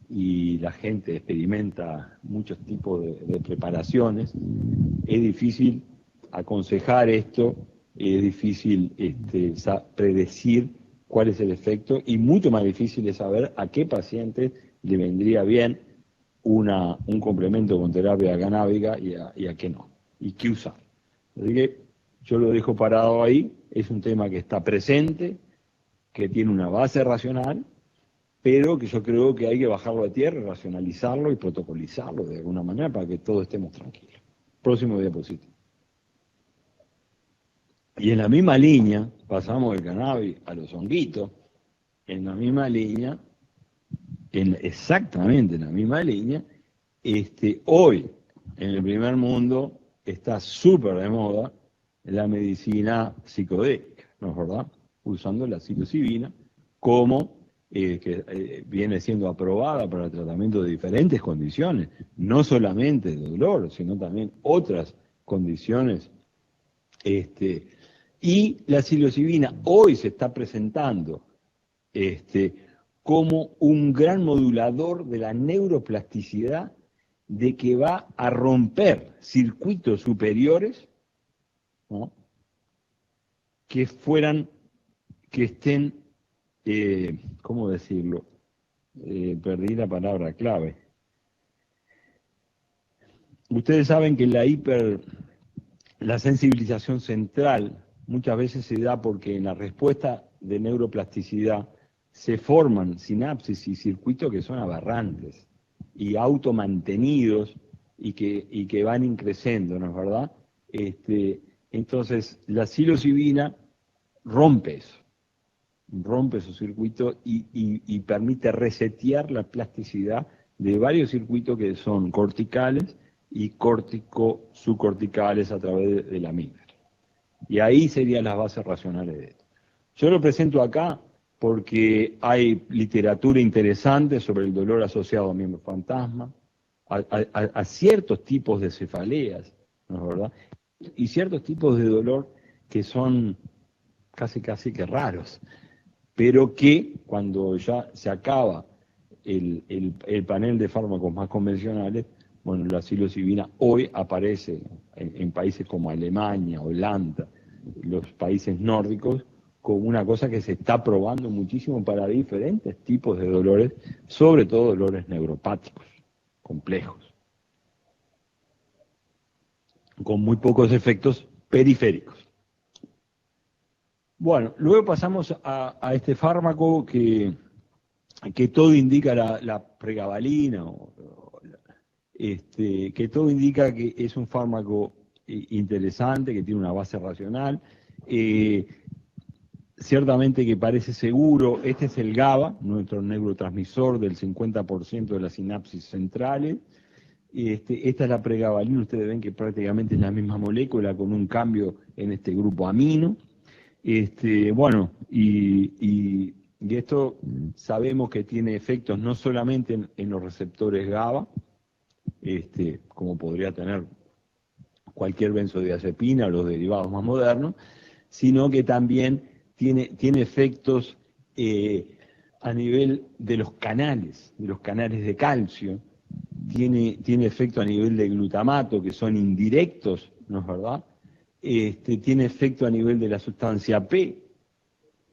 y la gente experimenta muchos tipos de preparaciones, es difícil aconsejar esto, es difícil predecir cuál es el efecto, y mucho más difícil es saber a qué paciente le vendría bien un complemento con terapia canábica y a qué no, y qué usar. Así que yo lo dejo parado ahí, es un tema que está presente, que tiene una base racional, pero que yo creo que hay que bajarlo a tierra, racionalizarlo y protocolizarlo de alguna manera para que todos estemos tranquilos. Próximo diapositivo. Y en la misma línea, pasamos del cannabis a los honguitos, en la misma línea, exactamente en la misma línea, hoy en el primer mundo está súper de moda la medicina psicodélica, ¿no es verdad? Usando la psilocibina como que viene siendo aprobada para el tratamiento de diferentes condiciones, no solamente de dolor, sino también otras condiciones. Y la psilocibina hoy se está presentando como un gran modulador de la neuroplasticidad, de que va a romper circuitos superiores, ¿no? que estén, ¿cómo decirlo? Perdí la palabra clave. Ustedes saben que la sensibilización central muchas veces se da porque en la respuesta de neuroplasticidad se forman sinapsis y circuitos que son aberrantes y automantenidos y que van increciendo, ¿no es verdad? Entonces, la psilocibina rompe esos circuitos y permite resetear la plasticidad de varios circuitos que son corticales y subcorticales a través de la amígdala. Y ahí serían las bases racionales de esto. Yo lo presento acá porque hay literatura interesante sobre el dolor asociado a miembros fantasma, a ciertos tipos de cefaleas, ¿no es verdad? Y ciertos tipos de dolor que son casi que raros, pero que cuando ya se acaba el panel de fármacos más convencionales, bueno, la psilocibina hoy aparece en países como Alemania, Holanda, los países nórdicos, como una cosa que se está probando muchísimo para diferentes tipos de dolores, sobre todo dolores neuropáticos, complejos, con muy pocos efectos periféricos. Bueno, luego pasamos a este fármaco que todo indica la pregabalina, que todo indica que es un fármaco interesante, que tiene una base racional, ciertamente que parece seguro. Este es el GABA, nuestro neurotransmisor del 50% de las sinapsis centrales. Esta es la pregabalina, ustedes ven que prácticamente es la misma molécula con un cambio en este grupo amino. Bueno, y esto sabemos que tiene efectos no solamente en los receptores GABA, como podría tener cualquier benzodiazepina o los derivados más modernos, sino que también tiene efectos a nivel de los canales de calcio, tiene efecto a nivel de glutamato, que son indirectos, ¿no es verdad? Tiene efecto a nivel de la sustancia P,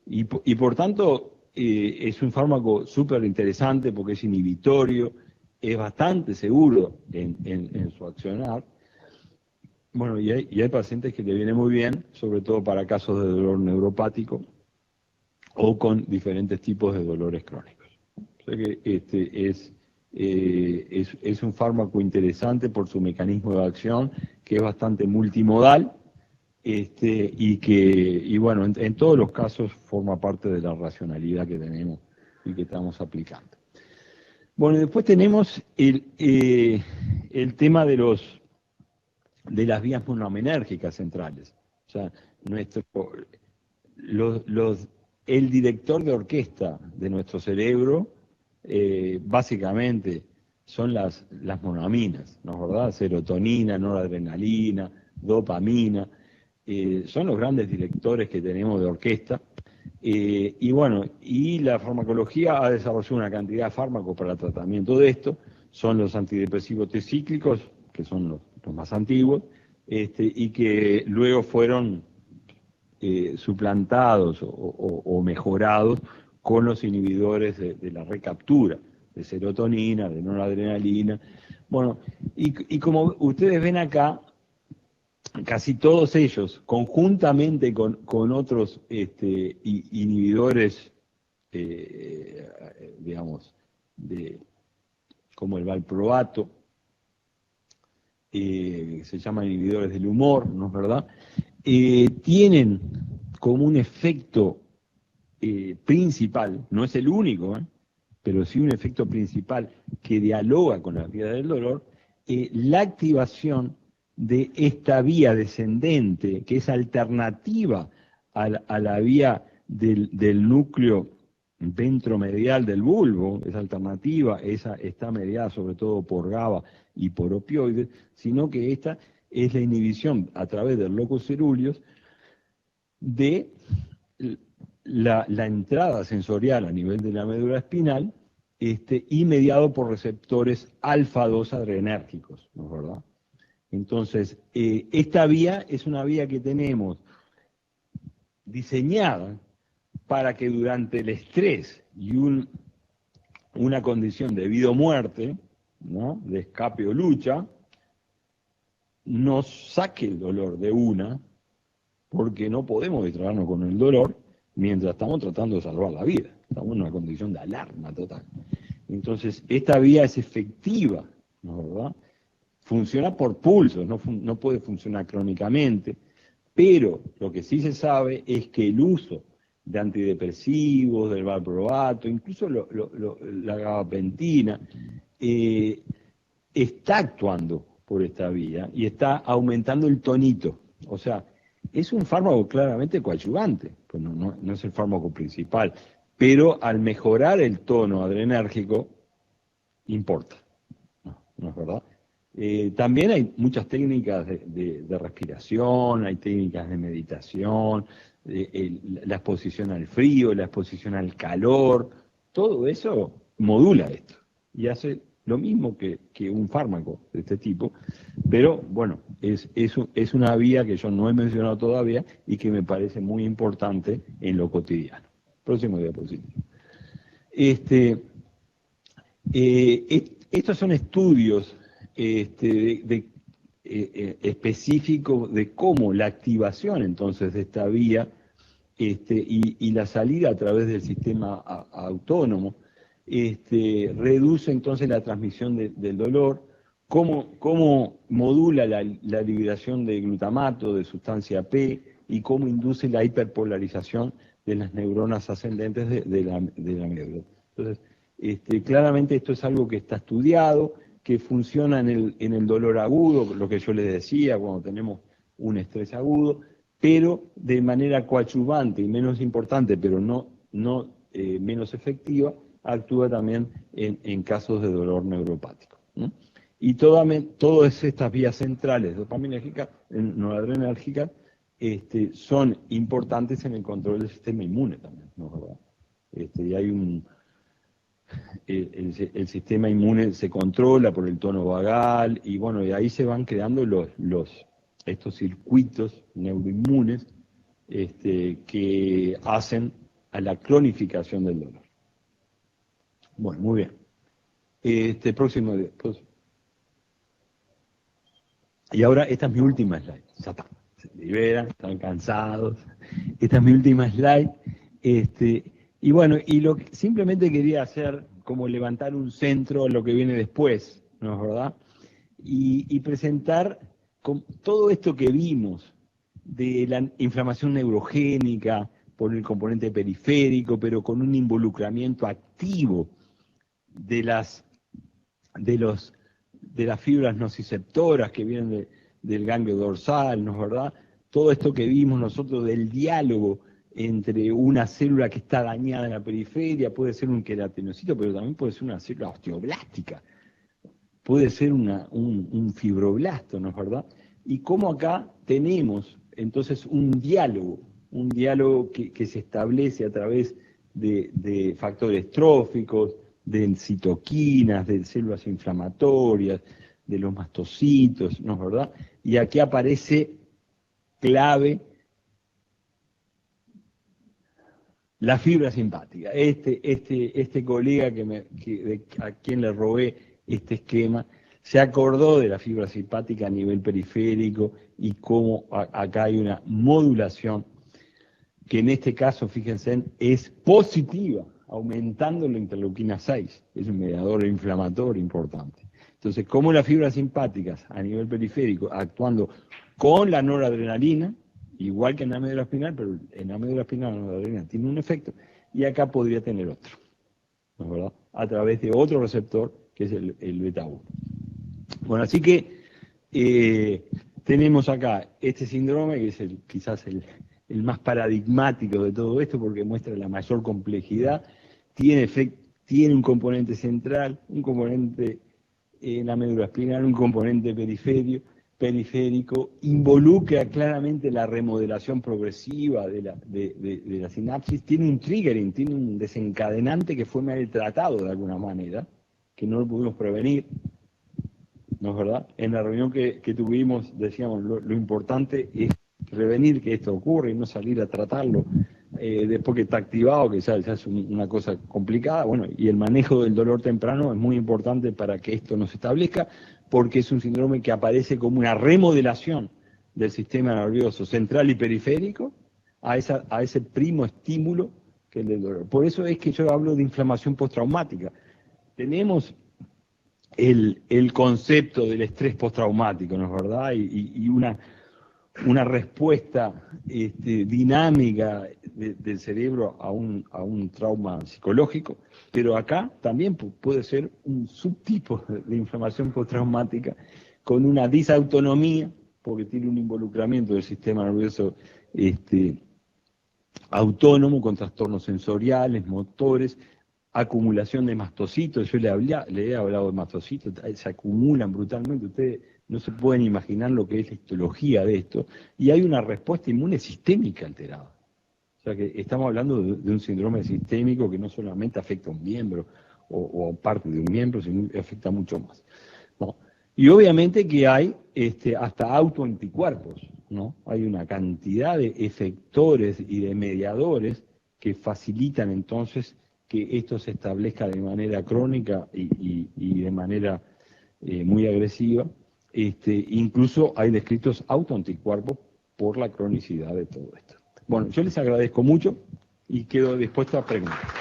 y por tanto es un fármaco súper interesante porque es inhibitorio, es bastante seguro en su accionar. Bueno, y hay pacientes que le viene muy bien, sobre todo para casos de dolor neuropático o con diferentes tipos de dolores crónicos. O sea que es un fármaco interesante por su mecanismo de acción, que es bastante multimodal, y bueno, en todos los casos forma parte de la racionalidad que tenemos y que estamos aplicando. Bueno, y después tenemos el tema de las vías monoaminérgicas centrales. O sea, el director de orquesta de nuestro cerebro, básicamente, son las monoaminas, ¿no es verdad? Serotonina, noradrenalina, dopamina, son los grandes directores que tenemos de orquesta. Y bueno, y la farmacología ha desarrollado una cantidad de fármacos para el tratamiento de esto. Son los antidepresivos tricíclicos, que son los más antiguos, y que luego fueron suplantados o mejorados con los inhibidores de la recaptura de serotonina, de noradrenalina. Bueno, y como ustedes ven acá, casi todos ellos, conjuntamente con otros inhibidores, digamos, como el valproato, se llaman inhibidores del humor, ¿no es verdad? Tienen como un efecto principal, no es el único, pero sí un efecto principal que dialoga con la vía del dolor, la activación de esta vía descendente, que es alternativa a la vía del núcleo ventromedial del bulbo, es alternativa, esa está mediada sobre todo por GABA y por opioides, sino que esta es la inhibición a través del locus ceruleus de la entrada sensorial a nivel de la médula espinal, y mediado por receptores alfa-2 adrenérgicos, ¿no es verdad? Entonces, esta vía es una vía que tenemos diseñada para que durante el estrés y una condición de vida o muerte, ¿no?, de escape o lucha, nos saque el dolor de una, porque no podemos distraernos con el dolor mientras estamos tratando de salvar la vida. Estamos en una condición de alarma total. Entonces, esta vía es efectiva, ¿no es verdad? Funciona por pulsos, no puede funcionar crónicamente, pero lo que sí se sabe es que el uso de antidepresivos, del valproato, incluso la gabapentina, está actuando por esta vía y está aumentando el tonito. O sea, es un fármaco claramente coadyuvante, pues no es el fármaco principal, pero al mejorar el tono adrenérgico, importa, ¿no es verdad? También hay muchas técnicas de respiración, hay técnicas de meditación, la exposición al frío, la exposición al calor, todo eso modula esto y hace lo mismo que un fármaco de este tipo, pero bueno, es una vía que yo no he mencionado todavía y que me parece muy importante en lo cotidiano. Próximo diapositivo. Estos son estudios específicos de cómo la activación entonces de esta vía y la salida a través del sistema autónomo reduce entonces la transmisión del dolor, cómo modula la liberación de glutamato, de sustancia P, y cómo induce la hiperpolarización de las neuronas ascendentes de la médula. Entonces, claramente esto es algo que está estudiado, que funciona en el dolor agudo, lo que yo les decía, cuando tenemos un estrés agudo, pero de manera coadyuvante y menos importante, pero no menos efectiva, actúa también en casos de dolor neuropático. ¿No? Y todas estas vías centrales dopaminérgicas, noradrenérgicas, son importantes en el control del sistema inmune también, ¿no es verdad? Y hay el sistema inmune se controla por el tono vagal, y bueno, y ahí se van creando estos circuitos neuroinmunes que hacen a la cronificación del dolor. Bueno, muy bien. Próximo. Y ahora, esta es mi última slide. Ya está. Se liberan, están cansados. Esta es mi última slide. Y bueno, simplemente quería hacer como levantar un centro a lo que viene después, ¿no es verdad? Y presentar todo esto que vimos de la inflamación neurogénica por el componente periférico, pero con un involucramiento activo de las fibras nociceptoras que vienen del ganglio dorsal, ¿no es verdad? Todo esto que vimos nosotros del diálogo entre una célula que está dañada en la periferia, puede ser un queratinocito, pero también puede ser una célula osteoblástica, puede ser un fibroblasto, ¿no es verdad? Y cómo acá tenemos entonces un diálogo que se establece a través de factores tróficos, de citoquinas, de células inflamatorias, de los mastocitos, ¿no es verdad? Y aquí aparece clave la fibra simpática. Este colega a quien le robé este esquema se acordó de la fibra simpática a nivel periférico y cómo acá hay una modulación que en este caso, fíjense, es positiva, aumentando la interleuquina 6, es un mediador inflamatorio importante. Entonces, cómo las fibras simpáticas a nivel periférico, actuando con la noradrenalina, igual que en la médula espinal, pero en la médula espinal la noradrenalina tiene un efecto, y acá podría tener otro, ¿no es verdad? A través de otro receptor, que es el beta 1. Bueno, así que tenemos acá este síndrome, que es quizás el más paradigmático de todo esto, porque muestra la mayor complejidad, tiene un componente central, un componente en la médula espinal, un componente periférico, involucra claramente la remodelación progresiva de la sinapsis, tiene un triggering, tiene un desencadenante que fue maltratado de alguna manera, que no lo pudimos prevenir, ¿no es verdad? En la reunión que tuvimos decíamos, lo importante es prevenir que esto ocurra y no salir a tratarlo después que está activado, que ya es una cosa complicada. Bueno, y el manejo del dolor temprano es muy importante para que esto no se establezca, porque es un síndrome que aparece como una remodelación del sistema nervioso central y periférico a ese primo estímulo que es el del dolor. Por eso es que yo hablo de inflamación postraumática. Tenemos el concepto del estrés postraumático, ¿no es verdad? Y una respuesta dinámica del cerebro a un trauma psicológico, pero acá también puede ser un subtipo de inflamación postraumática con una disautonomía, porque tiene un involucramiento del sistema nervioso autónomo con trastornos sensoriales, motores, acumulación de mastocitos. Yo le he hablado de mastocitos, se acumulan brutalmente. Ustedes no se pueden imaginar lo que es la histología de esto. Y hay una respuesta inmune sistémica alterada. O sea que estamos hablando de un síndrome sistémico que no solamente afecta a un miembro o parte de un miembro, sino afecta mucho más, ¿no? Y obviamente que hay hasta autoanticuerpos, ¿no? Hay una cantidad de efectores y de mediadores que facilitan entonces que esto se establezca de manera crónica y de manera muy agresiva. Incluso hay descritos autoanticuerpos por la cronicidad de todo esto. Bueno, yo les agradezco mucho y quedo dispuesto a preguntar.